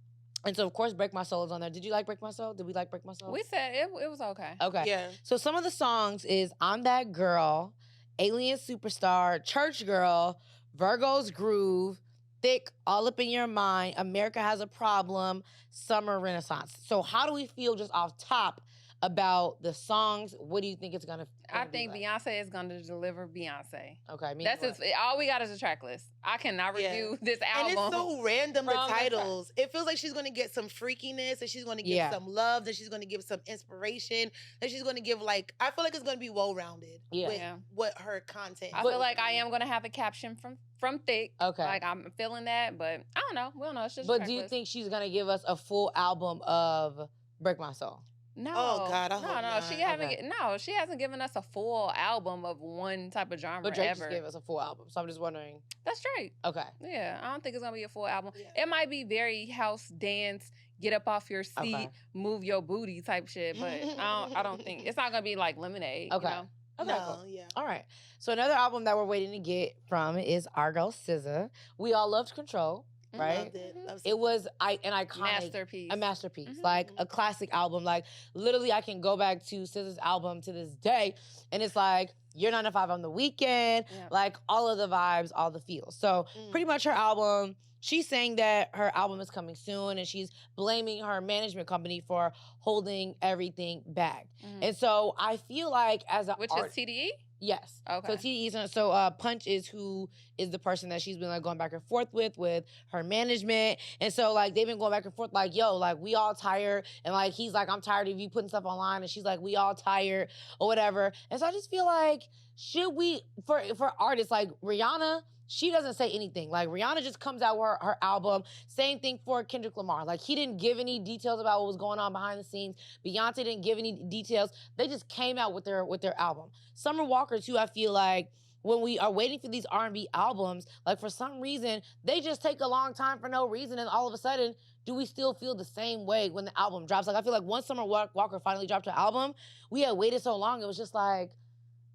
And so, of course, Break My Soul is on there. Did you like Break My Soul? Did we like Break My Soul? We said it was okay. Okay. Yeah. So some of the songs is I'm That Girl, Alien Superstar, Church Girl, Virgo's Groove, Thick, All Up in Your Mind, America Has a Problem, Summer Renaissance. So how do we feel just off top about the songs? What do you think it's gonna I be think like? Beyonce is going to deliver Beyonce. Okay, me That's what? all we got is a track list. I cannot Yeah. review this And album. it's so random, the From the titles. It feels like she's going to get some freakiness, and she's going to give Yeah. some love, and she's going to give some inspiration, and she's going to give, like, I feel like it's going to be well-rounded Yeah. with Yeah. what her content I is. feel like I am going to have a caption from Thick. Okay. Like, I'm feeling that, but I don't know. We don't know. It's just a But track do you list. think she's gonna give us a full album of Break My Soul? No. Oh, God, I no, hope no. not. She haven't. Okay. No, she hasn't given us a full album of one type of genre But Drake ever. just gave us a full album, so I'm just wondering. That's straight. Okay. Yeah, I don't think it's gonna be a full album. Yeah. It might be very house dance, get up off your seat, Okay. move your booty type shit. But I don't think it's not gonna be like Lemonade. Okay. You know? Okay. No, Cool. yeah. All right. So another album that we're waiting to get from is our girl SZA. We all loved Control, Mhm. right? Loved it. Mhm. Loved It was an iconic Masterpiece. a masterpiece, Mhm. like a classic album. Like literally, I can go back to SZA's album to this day, and it's like You're 9 to 5 on the weekend, Yeah. like all of the vibes, all the feels. So pretty much her album. She's saying that her album is coming soon, and she's blaming her management company for holding everything back. Mhm. And so I feel like as a Which art, is TDE? yes. Okay. So TDE's so Punch is who is the person that she's been like going back and forth with her management. And so like they've been going back and forth like, yo, like we all tired. And like he's like, I'm tired of you putting stuff online. And she's like, we all tired or whatever. And so I just feel like, should we for artists like Rihanna, she doesn't say anything. Like Rihanna just comes out with her album. Same thing for Kendrick Lamar. Like he didn't give any details about what was going on behind the scenes. Beyonce didn't give any details. They just came out with their album. Summer Walker too, I feel like when we are waiting for these R&B albums, like for some reason, they just take a long time for no reason, and all of a sudden, do we still feel the same way when the album drops? Like, I feel like once Summer Walker finally dropped her album, we had waited so long, it was just like,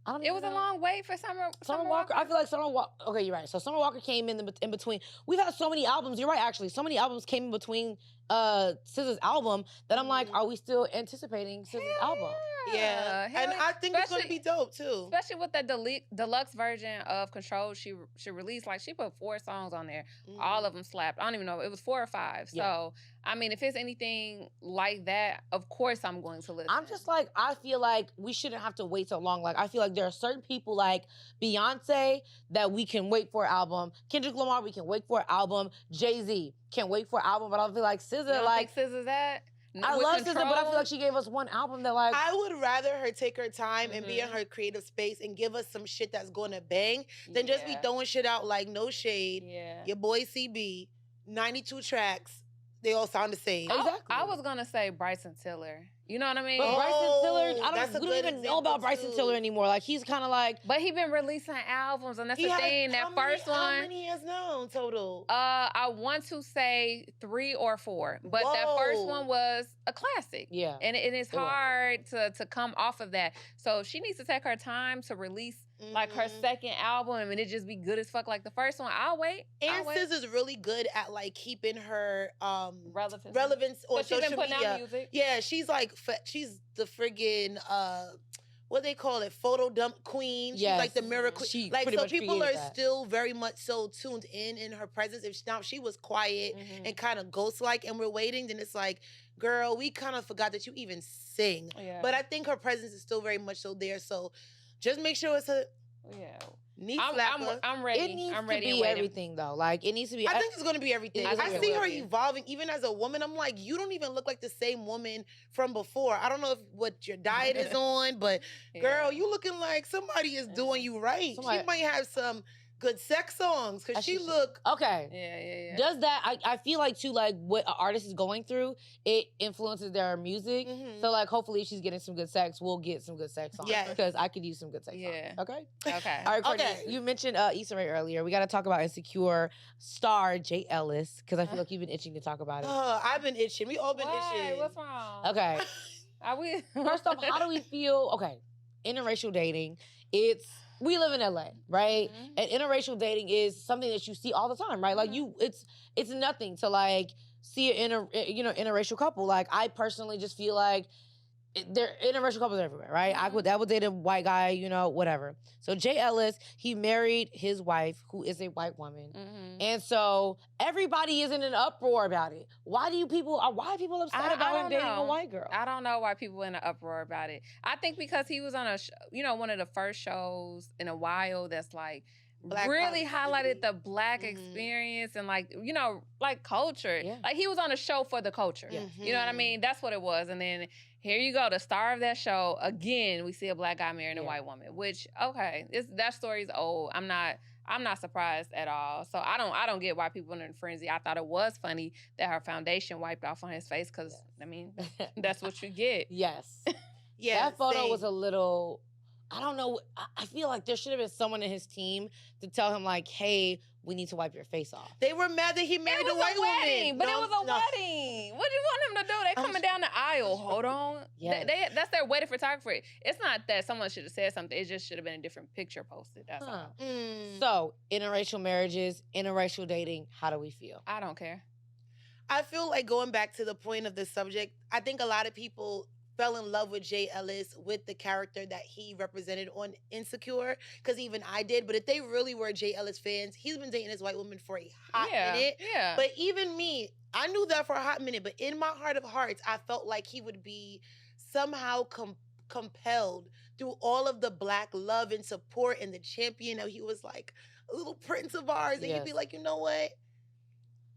I don't It was a long wait for Summer Walker. I feel like Summer Walker. Okay, you're right. So Summer Walker came in between. We've had so many albums. You're right, actually. So many albums came in between SZA's album that I'm like, are we still anticipating SZA's album? Yeah, and I think it's gonna be dope too. Especially with the deluxe version of Control she released. Like, she put 4 songs on there. All of them slapped. I don't even know. It was 4 or 5. Yeah. So, I mean, if it's anything like that, of course I'm going to listen. I'm just like, I feel like we shouldn't have to wait so long. Like, I feel like there are certain people like Beyonce that we can wait for an album. Kendrick Lamar, we can wait for an album. Jay-Z can wait for an album, but I feel like SZA, you don't like, think SZA's that? I love SZA, but I feel like she gave us one album that, like, I would rather her take her time and be in her creative space and give us some shit that's gonna bang than just be throwing shit out like no shade. Yeah. Your boy CB, 92 tracks, they all sound the same. Exactly. I was gonna say Bryson Tiller. You know what I mean? But Bryson Tiller, that's we a don't good even know about example, Bryson too. Tiller anymore. Like, he's kind of like, But he been releasing albums, and that's He the has- thing. That how many- first one, How many he has now in total? I want to say 3 or 4, but that first Whoa. one was a classic. yeah. And it's It was. hard to come off of that. So she needs to take her time to release like her second album, and it just be good as fuck like the first one. I'll wait. And SZA's really good at like keeping her relevance on But she's social been putting media. out music. Yeah, she's like she's the friggin' what they call it, photo dump queen. She's Yes. like the mirror queen. She Like, pretty so much people are created that. still very much so tuned in her presence. If now she was quiet and kind of ghost like, and we're waiting, then it's like, girl, we kind of forgot that you even sing. Yeah. But I think her presence is still very much so there. So just make sure it's a Yeah. knee slapper. I'm ready. It needs I'm to ready and be waiting. everything, though. Like, it needs to be. I think it's going to be everything. It is I gonna see be her everything. evolving even as a woman. I'm like, you don't even look like the same woman from before. I don't know what your diet is on, but girl, you looking like somebody is doing you right. Somebody- She might have some good sex songs because she look. Okay. Yeah. Does that, I feel like, too, like, what an artist is going through, it influences their music. Mhm. So, like, hopefully if she's getting some good sex, we'll get some good sex on. Yes. Because I could use some good sex Yeah. on. Okay? Okay. All right, Courtney, Okay. you mentioned Issa Rae earlier. We got to talk about Insecure star Jay Ellis, because I feel like you've been itching to talk about it. I've been itching. We all been Why? itching. What's wrong? Okay. Are we? First off, how do we feel? Okay, interracial dating. We live in LA, right? Mhm. And interracial dating is something that you see all the time, right? Like it's nothing to like see an interracial couple. Like, I personally just feel like they're interracial couples everywhere, right? I would date a white guy, whatever. So Jay Ellis, he married his wife, who is a white woman. Mhm. And so everybody is in an uproar about it. Why are people upset I about him don't dating know. a white girl? I don't know why people in an uproar about it. I think because he was on one of the first shows in a while that's like Black really positivity. highlighted the Black Mhm. experience and like culture. Yeah. Like, he was on a show for the culture. Yeah. You know what I mean? That's what it was. And then here you go, the star of that show again. We see a Black guy marrying a Yeah. white woman, which that story's old. I'm not surprised at all. So I don't get why people are in a frenzy. I thought it was funny that her foundation wiped off on his face because I mean that's what you get. Yes. Yeah, That photo same. was a little, I don't know. I feel like there should have been someone in his team to tell him, like, hey, we need to wipe your face off. They were mad that he married It a was white a wedding, woman. but No, it was a no. wedding. What do you want him to do? They coming down the aisle. Hold on. Yes. That's their wedding photographer. It's not that someone should have said something. It just should have been a different picture posted. That's Huh. all. So, interracial marriages, interracial dating, how do we feel? I don't care. I feel like going back to the point of the subject, I think a lot of people fell in love with Jay Ellis with the character that he represented on Insecure, because even I did. But if they really were Jay Ellis fans, he's been dating this white woman for a hot minute. Yeah. But even me, I knew that for a hot minute. But in my heart of hearts, I felt like he would be somehow compelled through all of the Black love and support and the champion. He was like a little prince of ours. And he'd be Yes. like, you know what?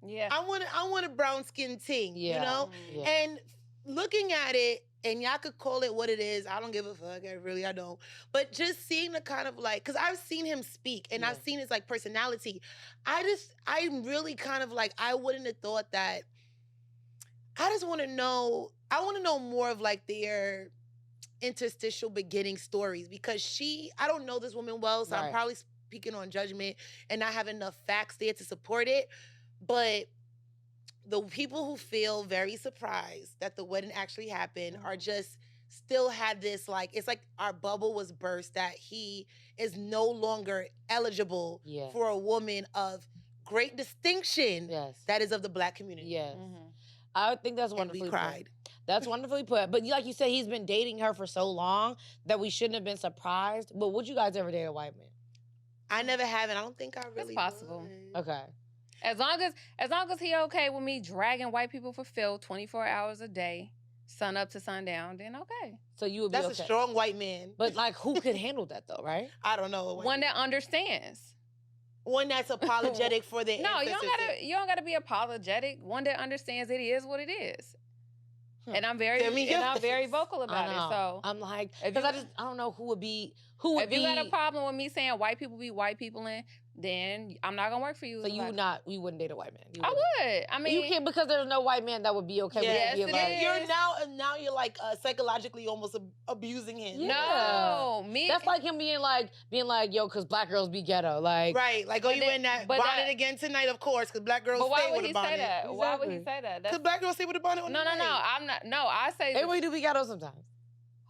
Yeah. I want a brown skin ting, Yeah. you know? Yeah. And looking at it, and y'all could call it what it is. I don't give a fuck. I don't. But just seeing the kind of like, because I've seen him speak and I've seen his like personality. I'm really kind of like, I wouldn't have thought that. I just want to know. I want to know more of like their interstitial beginning stories because I don't know this woman well, so I'm Right. probably speaking on judgment and not have enough facts there to support it. But the people who feel very surprised that the wedding actually happened are just still had this, like, it's like our bubble was burst that he is no longer eligible Yes. for a woman of great distinction Yes. that is of the Black community. Yes. Mhm. I think that's And wonderfully we put. cried. That's wonderfully put. But like you said, he's been dating her for so long that we shouldn't have been surprised. But would you guys ever date a white man? I never have, and I don't think I really possible. would. Okay. As long as he okay with me dragging white people for Phil 24 hours a day, sun up to sundown, then okay. So you would be That's okay. a strong white man. But like, who could handle that though, right? I don't know. One that understands. One that's apologetic for their No, ancestors. you don't gotta be apologetic. One that understands it is what it is. And I'm very vocal about it. So I'm like, if because you- I don't know who would be. if you got a problem with me saying white people be white people in, then I'm not gonna work for you. So you wouldn't date a white man. You I wouldn't. would. I mean, You can't, because there's no white man that would be okay Yes, with it it. Like, is. You're now you're like psychologically almost abusing him. Yeah. no, me. That's like him being like, yo, because black girls be ghetto. Like, Right, like, But you that- in that but bonnet that- again tonight, of course, because Black girls but why stay would with he a bonnet. say that? Why would he Exactly. say that? Because Black girls stay with a bonnet on No, the no, no. night. I'm not. No, I say everybody do be ghetto sometimes.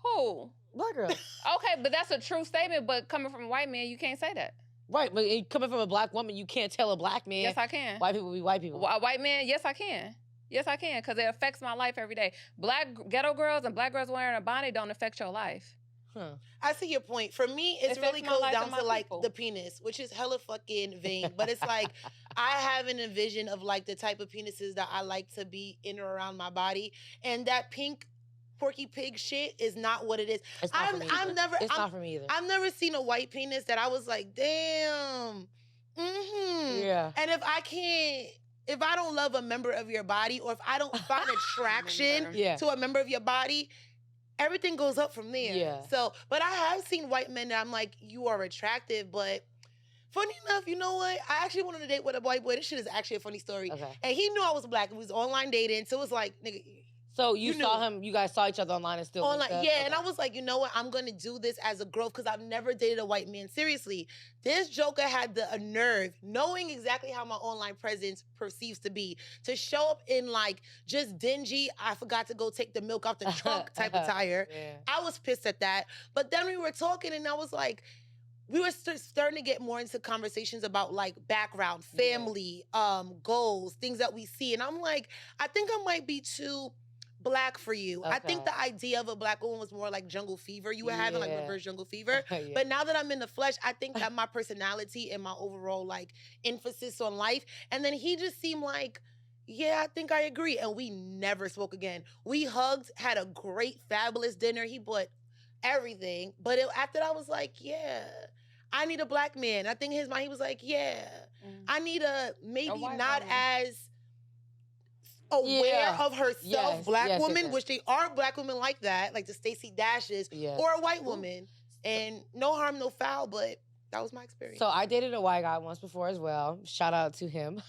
who? Black girls. Okay, but that's a true statement. But coming from a white man, you can't say that. Right, but coming from a black woman, you can't tell a black man Yes, I can. white people be white people. A white man, yes, I can. Yes, I can, because it affects my life every day. Black ghetto girls and black girls wearing a bonnet don't affect your life. Huh. I see your point. For me, It it's really affects my goes life down and my to like people. the penis, which is hella fucking vain. But it's like I have an envision of like the type of penises that I like to be in or around my body, and that pink Porky Pig shit is not what it is. It's not for me either. It's not for me either. I've never seen a white penis that I was like, damn. Mm-hmm. Yeah. And if I don't love a member of your body, or if I don't find attraction Yeah. to a member of your body, everything goes up from there. Yeah. So, but I have seen white men that I'm like, you are attractive, but funny enough, you know what? I actually wanted to date with a white boy. This shit is actually a funny story. Okay. And he knew I was black. We was online dating. So it was like, nigga, So you You saw knew. him, you guys saw each other online and still online. linked Yeah. up? And I was like, you know what? I'm going to do this as a growth because I've never dated a white man. Seriously. This joker had a nerve, knowing exactly how my online presence perceives to be, to show up in like just dingy, I forgot to go take the milk off the trunk type of tire. Yeah. I was pissed at that. But then we were talking and I was like, we were starting to get more into conversations about like background, Yeah. family, goals, things that we see. And I'm like, I think I might be too black for you. I think Okay. the idea of a black woman was more like jungle fever. You were having like Yeah. reverse jungle fever. Yeah. But now that I'm in the flesh, I think that my personality and my overall like emphasis on life. And then he just seemed like, yeah, I think I agree. And we never spoke again. We hugged, had a great, fabulous dinner. He bought everything. But after that, I was like, yeah, I need a black man. I think in his mind, he was like, yeah, I need a maybe white not woman. as aware Yeah. of herself, Yes, black yes, woman, yes. which they are black women like that, like the Stacey Dashes, Yes. or a white woman. And no harm, no foul, but that was my experience. So I dated a white guy once before as well. Shout out to him.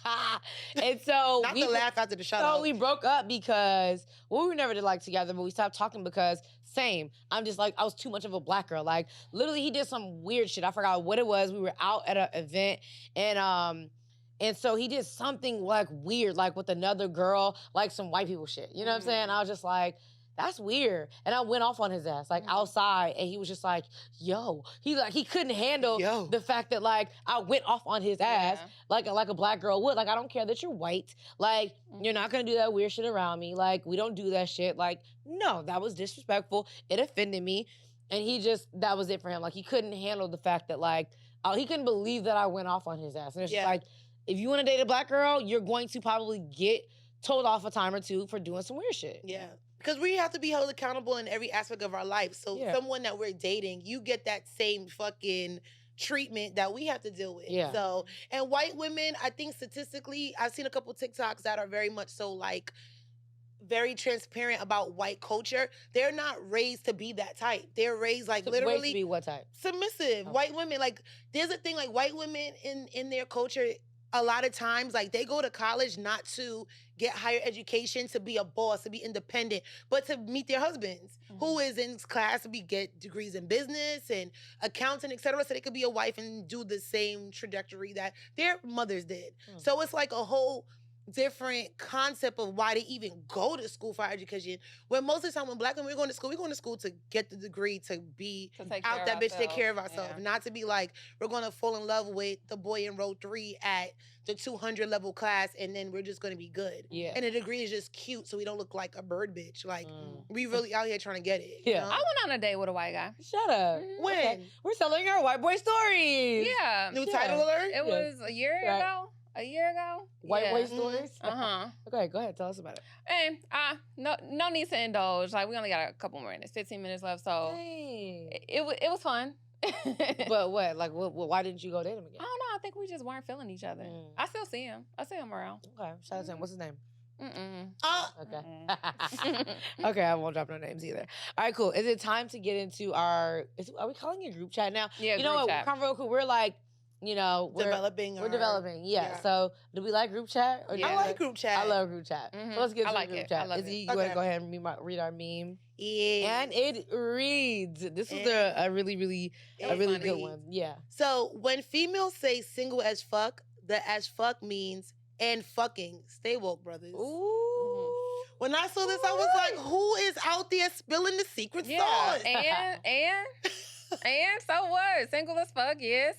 And so Not to laugh after the shout So out. we broke up because, well, we never did like together, but we stopped talking because same. I'm just like, I was too much of a black girl. Like literally he did some weird shit. I forgot what it was. We were out at an event and so he did something like weird, like with another girl, like some white people shit. You know what I'm saying? I was just like, that's weird. And I went off on his ass, like outside, and he was just like, yo. He couldn't handle Yo. the fact that like I went off on his ass like a black girl would. Like, I don't care that you're white. Like, you're not gonna do that weird shit around me. Like, we don't do that shit. Like, no, that was disrespectful. It offended me. And that was it for him. Like, he couldn't handle the fact that like, he couldn't believe that I went off on his ass. And it's just like, if you want to date a black girl, you're going to probably get told off a time or two for doing some weird shit. Yeah. Because we have to be held accountable in every aspect of our life. So Yeah. someone that we're dating, you get that same fucking treatment that we have to deal with. Yeah. So, and white women, I think statistically, I've seen a couple TikToks that are very much so like very transparent about white culture. They're not raised to be that type. They're raised like Wait to literally be what type? submissive. Okay. White women, like there's a thing like white women in their culture a lot of times, like, they go to college not to get higher education, to be a boss, to be independent, but to meet their husbands, who is in class to get degrees in business and accounting, etc., so they could be a wife and do the same trajectory that their mothers did. So it's like a whole different concept of why they even go to school for education. When most of the time when Black women, we're going to school to get the degree, to be out that bitch, take care of ourselves. Not to be like, we're going to fall in love with the boy in row 3 at the 200 level class, and then we're just going to be good. Yeah. And the degree is just cute, so we don't look like a bird bitch. Like, we really out here trying to get it. Yeah. You know? I went on a date with a white guy. Shut up. When? Okay. We're selling our white boy stories. Yeah. New title alert? It was a year ago. A year ago. White boy stories? Okay, go ahead. Tell us about it. And no need to indulge. Like, we only got a couple more minutes, 15 minutes left. So it was fun. But what? Like, why didn't you go date him again? I don't know. I think we just weren't feeling each other. I still see him. I see him around. Okay. Shout out to him. What's his name? Okay. Okay, I won't drop no names either. All right, cool. Is it time to get into are we calling it group chat now? Yeah, you know what? Convo Crew, we're like, we're developing. Yeah. So, do we like group chat? Or I like group chat. I love group chat. So let's get to group chat. I love Izzy, it. you want to go ahead and read our meme? Yeah. And it reads. This was a really good one. Yeah. So when females say single as fuck, the as fuck means and fucking. Stay woke, brothers. Ooh. When I saw this, I was like, who is out there spilling the secret sauce? And so what? Single as fuck, yes.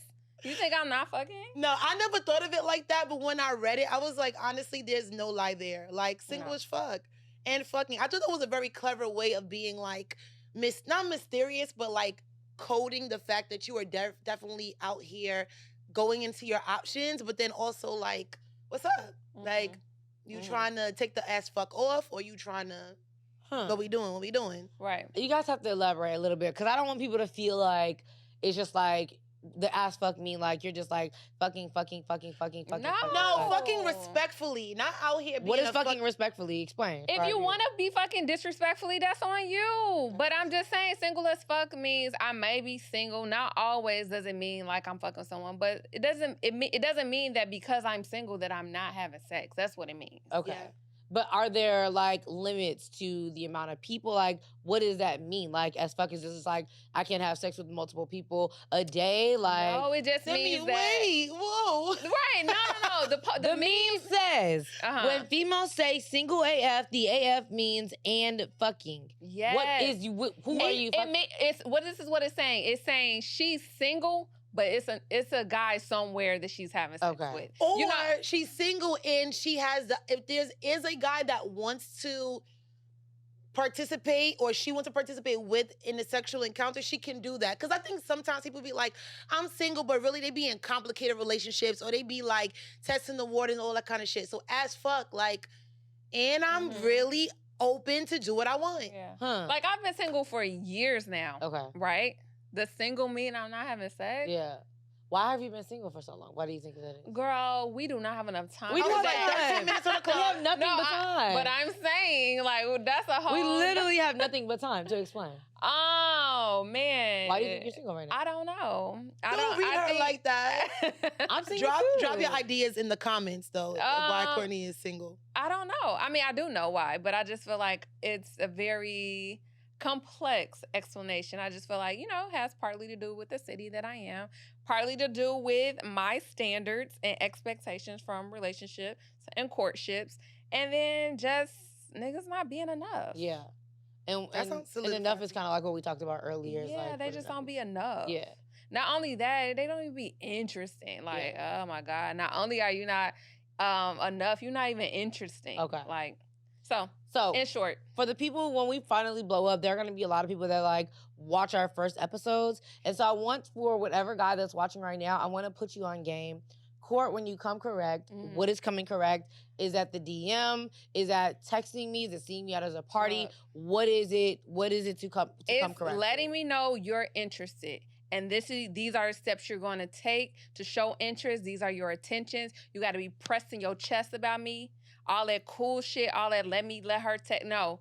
You think I'm not fucking? No, I never thought of it like that, but when I read it, I was like, honestly, there's no lie there. Like, single as fuck and fucking. I thought that was a very clever way of being like, not mysterious, but like coding the fact that you are definitely out here going into your options, but then also like, what's up? Like, you trying to take the ass fuck off, or you trying to, what we doing? Right. You guys have to elaborate a little bit, because I don't want people to feel like it's just like, the ass fuck mean like you're just like fucking. No, fucking respectfully, not out here being What is fucking respectfully? Explain. If you want to be fucking disrespectfully, that's on you. But I'm just saying, single as fuck means I may be single. Not always does it mean like I'm fucking someone, but it doesn't mean that because I'm single that I'm not having sex. That's what it means. Okay. Yeah. But are there like limits to the amount of people? Like, what does that mean? Like, as fuck as this is like, I can have sex with multiple people a day. Like, no, it just means that. Wait, whoa. Right? No. The meme says when females say single AF, the AF means and fucking. Yes. What is you? Who are you? This is what it's saying. It's saying she's single, but it's a guy somewhere that she's having sex with. Or she's single and she has if there is a guy that wants to participate, or she wants to participate with in the sexual encounter, she can do that. Because I think sometimes people be like, I'm single, but really they be in complicated relationships, or they be like testing the water and all that kind of shit. So as fuck, like, and I'm really open to do what I want. Yeah. Like, I've been single for years now. Okay. Right? Does single mean I'm not having sex? Yeah. Why have you been single for so long? Why do you think that is? Girl, we do not have enough time. We do have like 13 minutes on the clock. We have nothing but time. But I'm saying, like, that's a whole... We literally have nothing but time to explain. Oh, man. Why do you think you're single right now? I don't know. Don't read her like that. I'm single Drop your ideas in the comments, though, of why Courtney is single. I don't know. I mean, I do know why, but I just feel like it's a very complex explanation. I just feel like, has partly to do with the city that I am, partly to do with my standards and expectations from relationships and courtships, and then just niggas not being enough. Yeah. And enough is kind of like what we talked about earlier. Yeah, like, they just don't be enough. Yeah. Not only that, they don't even be interesting. Like, oh my God, not only are you not enough, you're not even interesting. Okay. Like, so in short, for the people, when we finally blow up, there are going to be a lot of people that like watch our first episodes. And so I want, for whatever guy that's watching right now, I want to put you on game. Court, when you come correct, what is coming correct? Is that the DM? Is that texting me? Is it seeing me out as a party? What is it? What is it to come correct? It's letting me know you're interested. And these are steps you're going to take to show interest. These are your attentions. You got to be pressing your chest about me. All that cool shit, all that let her take. No.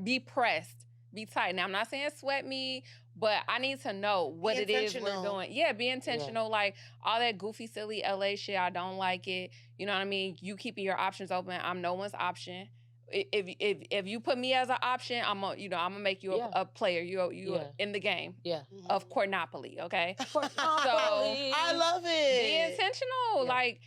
Be pressed. Be tight. Now, I'm not saying sweat me, but I need to know what it is we're intentional. doing. Yeah, be intentional. Like all that goofy, silly LA shit, I don't like it. You know what I mean? You keeping your options open. I'm no one's option. If you put me as an option, I'm gonna make you a player. You in the game. Yeah. Of Cornopoly, okay? So I love it. Be intentional. Like,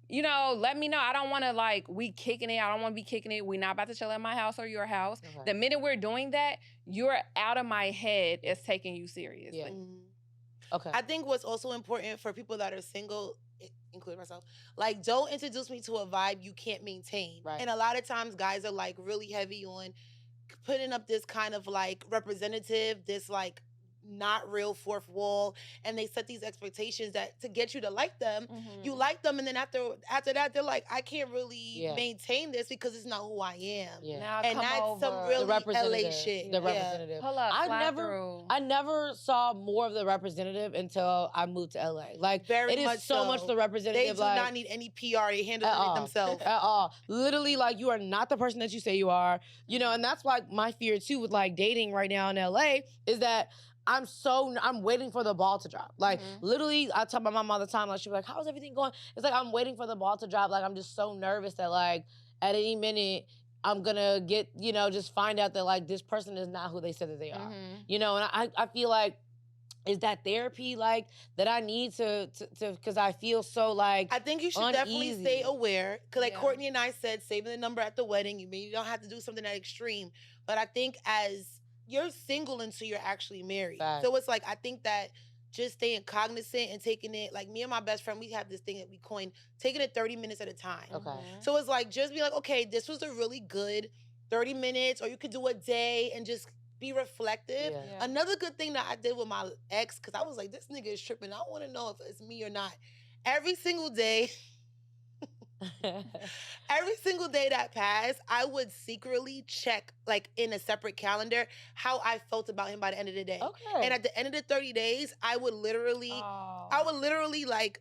you know, let me know. I don't want to, like, we kicking it. I don't want to be kicking it. We're not about to chill at my house or your house. Okay. The minute we're doing that, you're out of my head as taking you seriously. Yeah. Okay. I think what's also important for people that are single, including myself, like, don't introduce me to a vibe you can't maintain. Right. And a lot of times guys are, like, really heavy on putting up this kind of, like, representative, this, like, not real fourth wall, and they set these expectations that to get you to like them, you like them, and then after that they're like, I can't really maintain this because it's not who I am. Now and that's some really LA shit. The representative. Pull up, I never saw more of the representative until I moved to LA. Like, it is so much the representative. They do not need any PR. They handle it themselves. At all. Literally, like, you are not the person that you say you are. You know, and that's like my fear too with like dating right now in LA is that I'm waiting for the ball to drop. Like, literally, I tell my mom all the time, like, she'll be like, how's everything going? It's like, I'm waiting for the ball to drop. Like, I'm just so nervous that, like, at any minute, I'm gonna get, you know, just find out that, like, this person is not who they said that they are. You know, and I feel like, is that therapy, like, that I need to because I feel so, like, I think you should definitely stay aware. Because, like, Courtney and I said, saving the number at the wedding, you don't have to do something that extreme. But I think as you're single until you're actually married. Right. So it's like, I think that just staying cognizant and taking it, like me and my best friend, we have this thing that we coined, taking it 30 minutes at a time. Okay. So it's like, just be like, okay, this was a really good 30 minutes, or you could do a day and just be reflective. Yeah. Another good thing that I did with my ex, because I was like, this nigga is tripping. I want to know if it's me or not. Every single day, that passed, I would secretly check, like, in a separate calendar, how I felt about him by the end of the day. Okay. And at the end of the 30 days, I would literally like,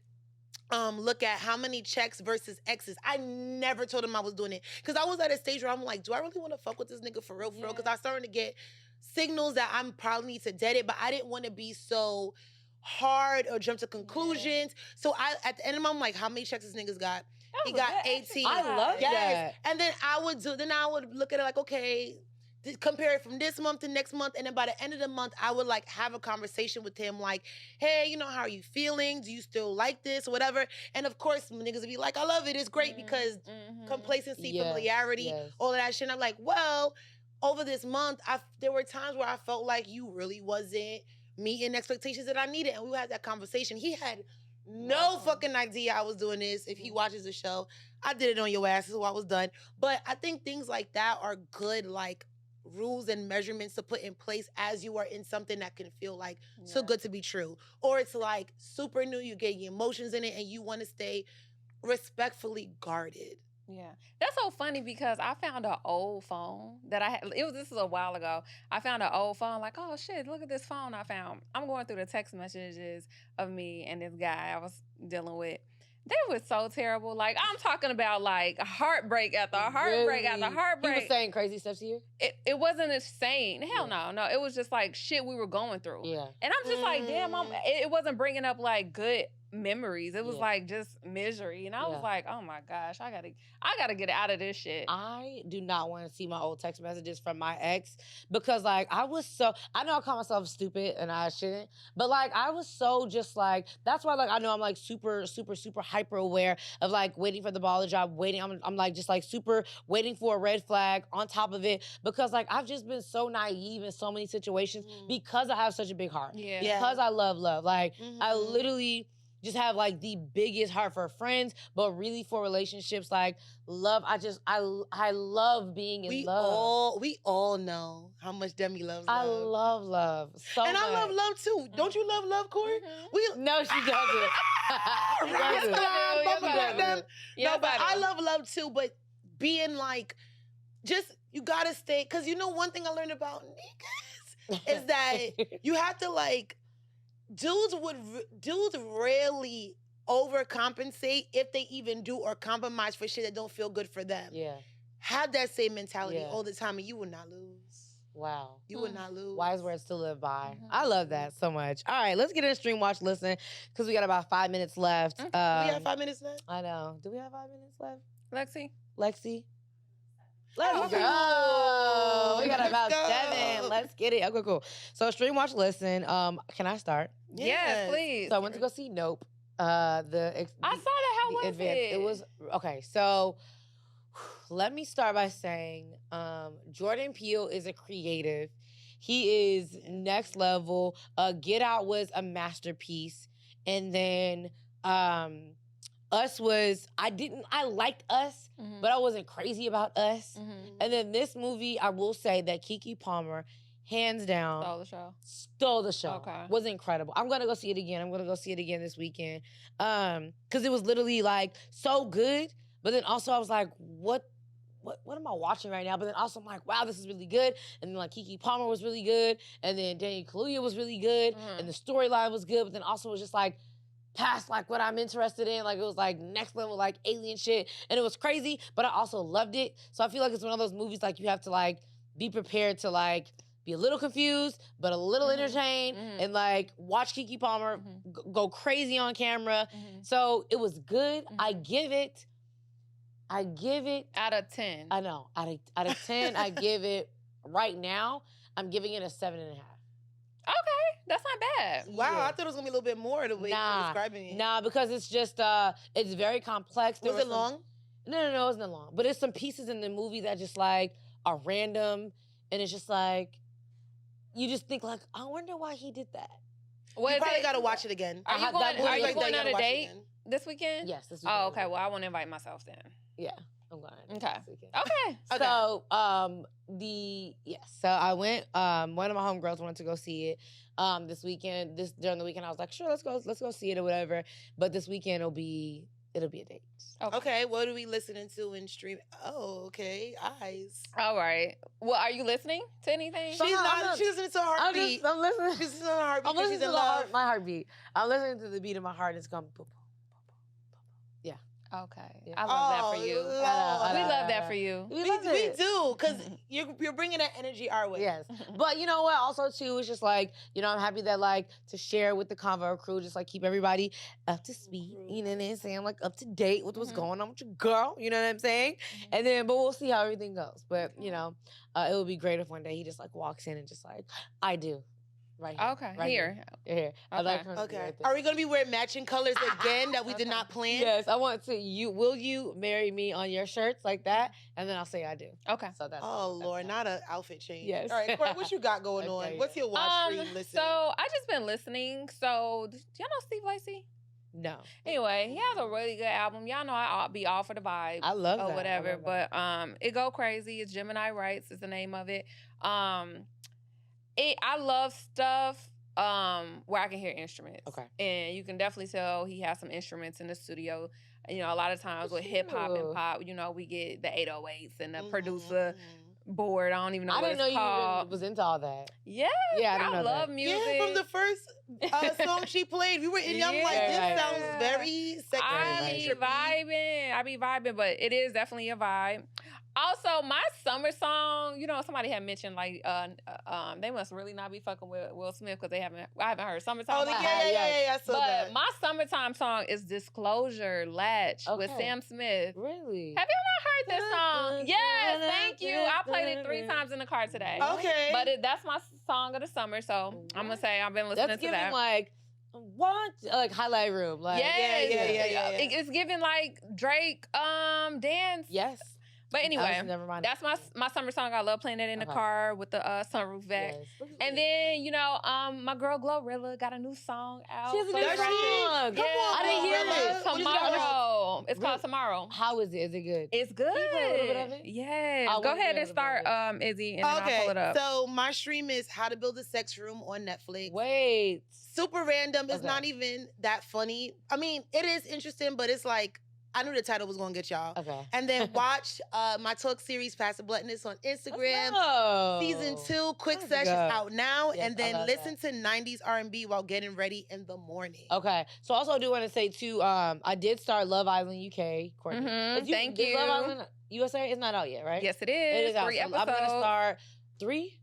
look at how many checks versus X's. I never told him I was doing it. Because I was at a stage where I'm like, do I really want to fuck with this nigga for real? Because I started to get signals that I'm probably need to dead it, but I didn't want to be so hard or jump to conclusions. So at the end of the month, I'm like, how many checks this nigga's got? He got 18. I love that. And then I would look at it like, okay, compare it from this month to next month. And then by the end of the month, I would, like, have a conversation with him like, hey, you know, how are you feeling? Do you still like this or whatever? And of course, niggas would be like, I love it. It's great because complacency, familiarity, all of that shit. And I'm like, well, over this month, there were times where I felt like you really wasn't meeting expectations that I needed. And we had that conversation. He had no fucking idea I was doing this. If he watches the show, I did it on your ass, so I was done. But I think things like that are good, like, rules and measurements to put in place as you are in something that can feel like so good to be true. Or it's like super new, you get your emotions in it, and you want to stay respectfully guarded. Yeah. That's so funny because I found an old phone that I had. This was a while ago. I found an old phone, like, oh shit, look at this phone I found. I'm going through the text messages of me and this guy I was dealing with. They were so terrible. Like, I'm talking about, like, heartbreak after heartbreak after heartbreak. He was saying crazy stuff to you? It wasn't insane. Hell no. It was just, like, shit we were going through. Yeah. And I'm just like, damn, it wasn't bringing up, like, good memories. It was like just misery. And I was like, oh my gosh, I gotta get out of this shit. I do not want to see my old text messages from my ex because, like, I know I call myself stupid and I shouldn't, but, like, I was so just, like, that's why, like, I know I'm, like, super, super, super hyper aware of, like, waiting for the ball to drop, I'm like, just, like, super waiting for a red flag on top of it because, like, I've just been so naive in so many situations because I have such a big heart. Yeah. Because I love love. Like, I literally just have, like, the biggest heart for friends, but really for relationships, like, love. I love being in love. We all know how much Demi loves love. I love love so much. And I love love too. Don't you love love, Corey? No, she doesn't. No, but I love love too, but being, like, just, you gotta stay, because you know one thing I learned about niggas is that you have to, like, dudes rarely overcompensate if they even do or compromise for shit that don't feel good for them. Yeah. Have that same mentality all the time and you will not lose. Wow. You would not lose. Wise words to live by. Mhm. I love that so much. All right, let's get into stream, watch, listen, because we got about 5 minutes left. Okay. We have 5 minutes left? I know. Do we have 5 minutes left? Lexi? Lexi? Let's Okay. go. We got Let's about go. 7. Let's get it. Okay, cool. So stream, watch, listen. Can I start? Yes, please. So I went to go see Nope. I saw that. How was advance. it? It was okay. So let me start by saying Jordan Peele is a creative. He is next level. Get Out was a masterpiece. And then Us was, I liked Us, Mhm. but I wasn't crazy about Us. Mhm. And then this movie, I will say that Keke Palmer, hands down, Stole the show. stole the show. Okay. Was incredible. I'm gonna go see it again. I'm gonna go see it again this weekend. Cause it was literally like so good. But then also I was like, what am I watching right now? But then also I'm like, wow, this is really good. And then like Keke Palmer was really good. And then Daniel Kaluuya was really good. Mhm. And the storyline was good. But then also it was just like past like what I'm interested in. Like it was like next level, like alien shit. And it was crazy, but I also loved it. So I feel like it's one of those movies like you have to like be prepared to like be a little confused, but a little Mhm. entertained, Mhm. and like watch Keke Palmer Mhm. go crazy on camera. Mhm. So it was good. Mhm. I give it. Out of 10. I know. Out of 10, I give it right now. I'm giving it a 7.5. Okay, that's not bad. Wow, Yeah. I thought it was going to be a little bit more the way you were describing it. Nah, because it's just it's very complex. Was it long? No, it wasn't long. But there's some pieces in the movie that just like are random, and it's just like you just think like, I wonder why he did that. What You is probably it? got to watch it again. Are you that going, movie are you like going that, on you a gotta watch it date again. this weekend? Yes, this Oh, weekend. okay. Well, I want to invite myself then. Yeah, I'm going. Okay. this weekend. Okay. Okay. So so I went. One of my homegirls wanted to go see it. This weekend, during the weekend, I was like, sure, let's go see it or whatever. But this weekend it'll be a date. Okay, what are we listening to and stream? Oh, okay, eyes. All right. Well, are you listening to anything? So- She's I'm not. She's listening to her heartbeat. I'm listening. She's listening to her heartbeat. I'm 'cause listening she's to in love. my heartbeat. I'm listening to the beat of my heart. It's going boom, boom, boom, boom. Okay. Yeah. I love that Oh, for you. Lord. We love that for you. We We love it. do, because you're bringing that energy our way. Yes. But you know what? Also, too, it's just like, I'm happy that, like, to share with the Convo Crew, just, like, keep everybody up to speed. You know what I'm saying? Like, up to date with what's Mhm. going on with your girl. You know what I'm saying? And then, but we'll see how everything goes. But, it would be great if one day he just, like, walks in and just, like, I do. Right here. Okay. Right Here. Here. I'd like for him to be Okay. right there. Are we gonna be wearing matching colors again that we did not plan? Yes, I want to. Will you marry me on your shirts like that? And then I'll say I do. Okay. So that's Oh that's Lord, that. not an outfit change. Yes. All right, Court, what you got going Okay, on? yeah. What's your watch stream listening? So I just been listening. So do y'all know Steve Lacy? No. Anyway, he has a really good album. Y'all know I'll be all for the vibe. I love that. Or I whatever. love that. But it go crazy. It's Gemini Rights is the name of it. I love stuff where I can hear instruments. Okay. And you can definitely tell he has some instruments in the studio. A lot of times with hip hop and pop, we get the 808s and the producer board. I don't even know I what didn't know it's you called. was into all that. Yeah, Yeah, I didn't know love that. music. Yeah, from the first song she played, we were in. I'm like, this Yeah. sounds very sexy. I be vibing, but it is definitely a vibe. Also, my summer song, somebody had mentioned like they must really not be fucking with Will Smith because I haven't heard summertime. Oh, yeah. I saw But that. my summertime song is Disclosure Latch with Okay. Sam Smith. Really? Have you not heard this song? Yes, thank you. I played it 3 times in the car today. Okay. But that's my song of the summer, so I'm gonna say I've been listening That's to giving that. like what? Like highlight room. Like Yes. Yeah. It's giving like Drake dance. Yes. But anyway, Never mind. that's my summer song. I love playing that in the Okay. car with the sunroof back. Yes. Look at And that. then, my girl Glorilla got a new song out. She has a so new it's Does she? song. Yeah, Come on, I didn't hear Glorilla. this. What is that? Tomorrow. It's called Really? Tomorrow. How is it? Is it good? It's good. you play a little bit of it? Yes. I Go wanna ahead hear a and little bit start, Izzy, and then I'll pull it up. So my stream is How to Build a Sex Room on Netflix. Wait. Super random. It's Okay. not even that funny. I mean, it is interesting, but it's like, I knew the title was going to get y'all. Okay. And then watch my talk series, Pass the Bluntness, on Instagram. Oh. Season 2, quick Let's sessions go. out now. Yes, and I then love listen to 90s R&B while getting ready in the morning. Okay. So also I do want to say too, I did start Love Island UK, Courtney. Mhm, Is thank is Love you. Island USA is not out yet, right? Yes, it It is. is out. 3 So episodes. I'm gonna start 3.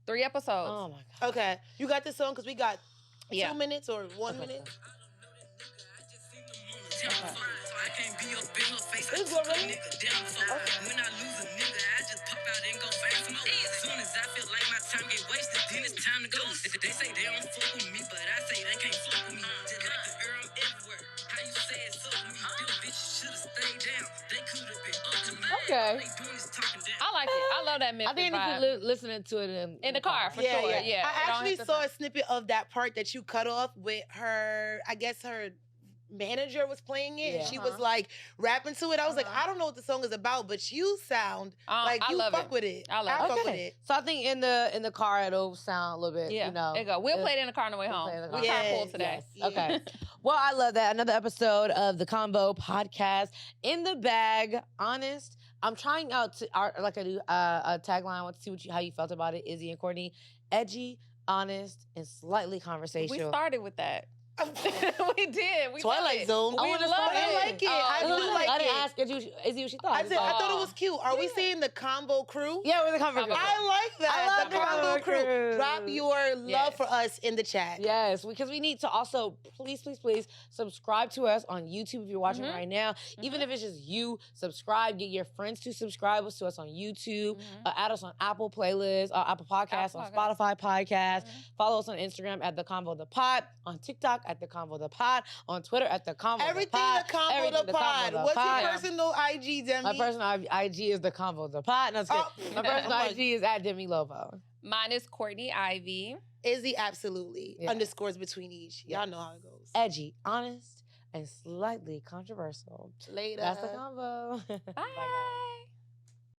3 episodes. Oh my God. Okay, you got this song because we got Yeah. 2 minutes or 1 minute. I can't be up in her face. This is what really? When I lose a nigga, I just pop out and go fast more. As soon as I feel like my time get wasted, then it's time to go. They say they don't fuck with me, but I say they can't fuck with me. Just like the girl, I'm everywhere. How you say it so me? Them bitches should've stayed down. They could've been up to me. Okay. All they doing is talking down. I like it. I love that I Memphis think vibe. if you're listening to it In the car, for sure. Yeah. I actually saw a snippet of that part that you cut off with her. I guess her manager was playing it, and she was like rapping to it. I was like, I don't know what the song is about, but you sound like you fuck with it. I love fuck with it. So I think in the car it'll sound a little bit, Yeah, you know. there you go. We'll play it in the car on the way home. play it in the We're car. carpool today. Yes. Okay. Well, I love that. Another episode of the Convo podcast in the bag. Honest. I'm trying out to like I do a tagline. I want to see how you felt about it, Izzy and Courtney. Edgy, honest, and slightly conversational. We started with that. We did. We Twilight Zone. We I wanna love start it. I like it. I do like I didn't it. ask Izzy what she thought. I thought it was cute. Are we saying the Convo Crew? Yeah, we're the Convo Crew. I like that. I love the the Convo Convo Crew. Crew. Drop your love Yes. for us in the chat. Yes, because we need to also please subscribe to us on YouTube if you're watching right now. Even if it's just you, subscribe. Get your friends to subscribe to us on YouTube. Add us on Apple Playlists, Apple Podcasts, on Spotify Podcasts. Follow us on Instagram at the Convo the Pod, on TikTok at the Convo the Pod, on Twitter at the Convo Everything the Pod. the Convo Everything the Pod. What's Pod. your personal IG, Demi? My personal IG is the Convo the Pod. No, it's good. My personal IG is at Demi Lobo. Mine is Courtney Ivy. Izzy Absolutely. Yeah. Underscores between each. Y'all know how it goes. Edgy, honest, and slightly controversial. Later. That's the Convo. Bye.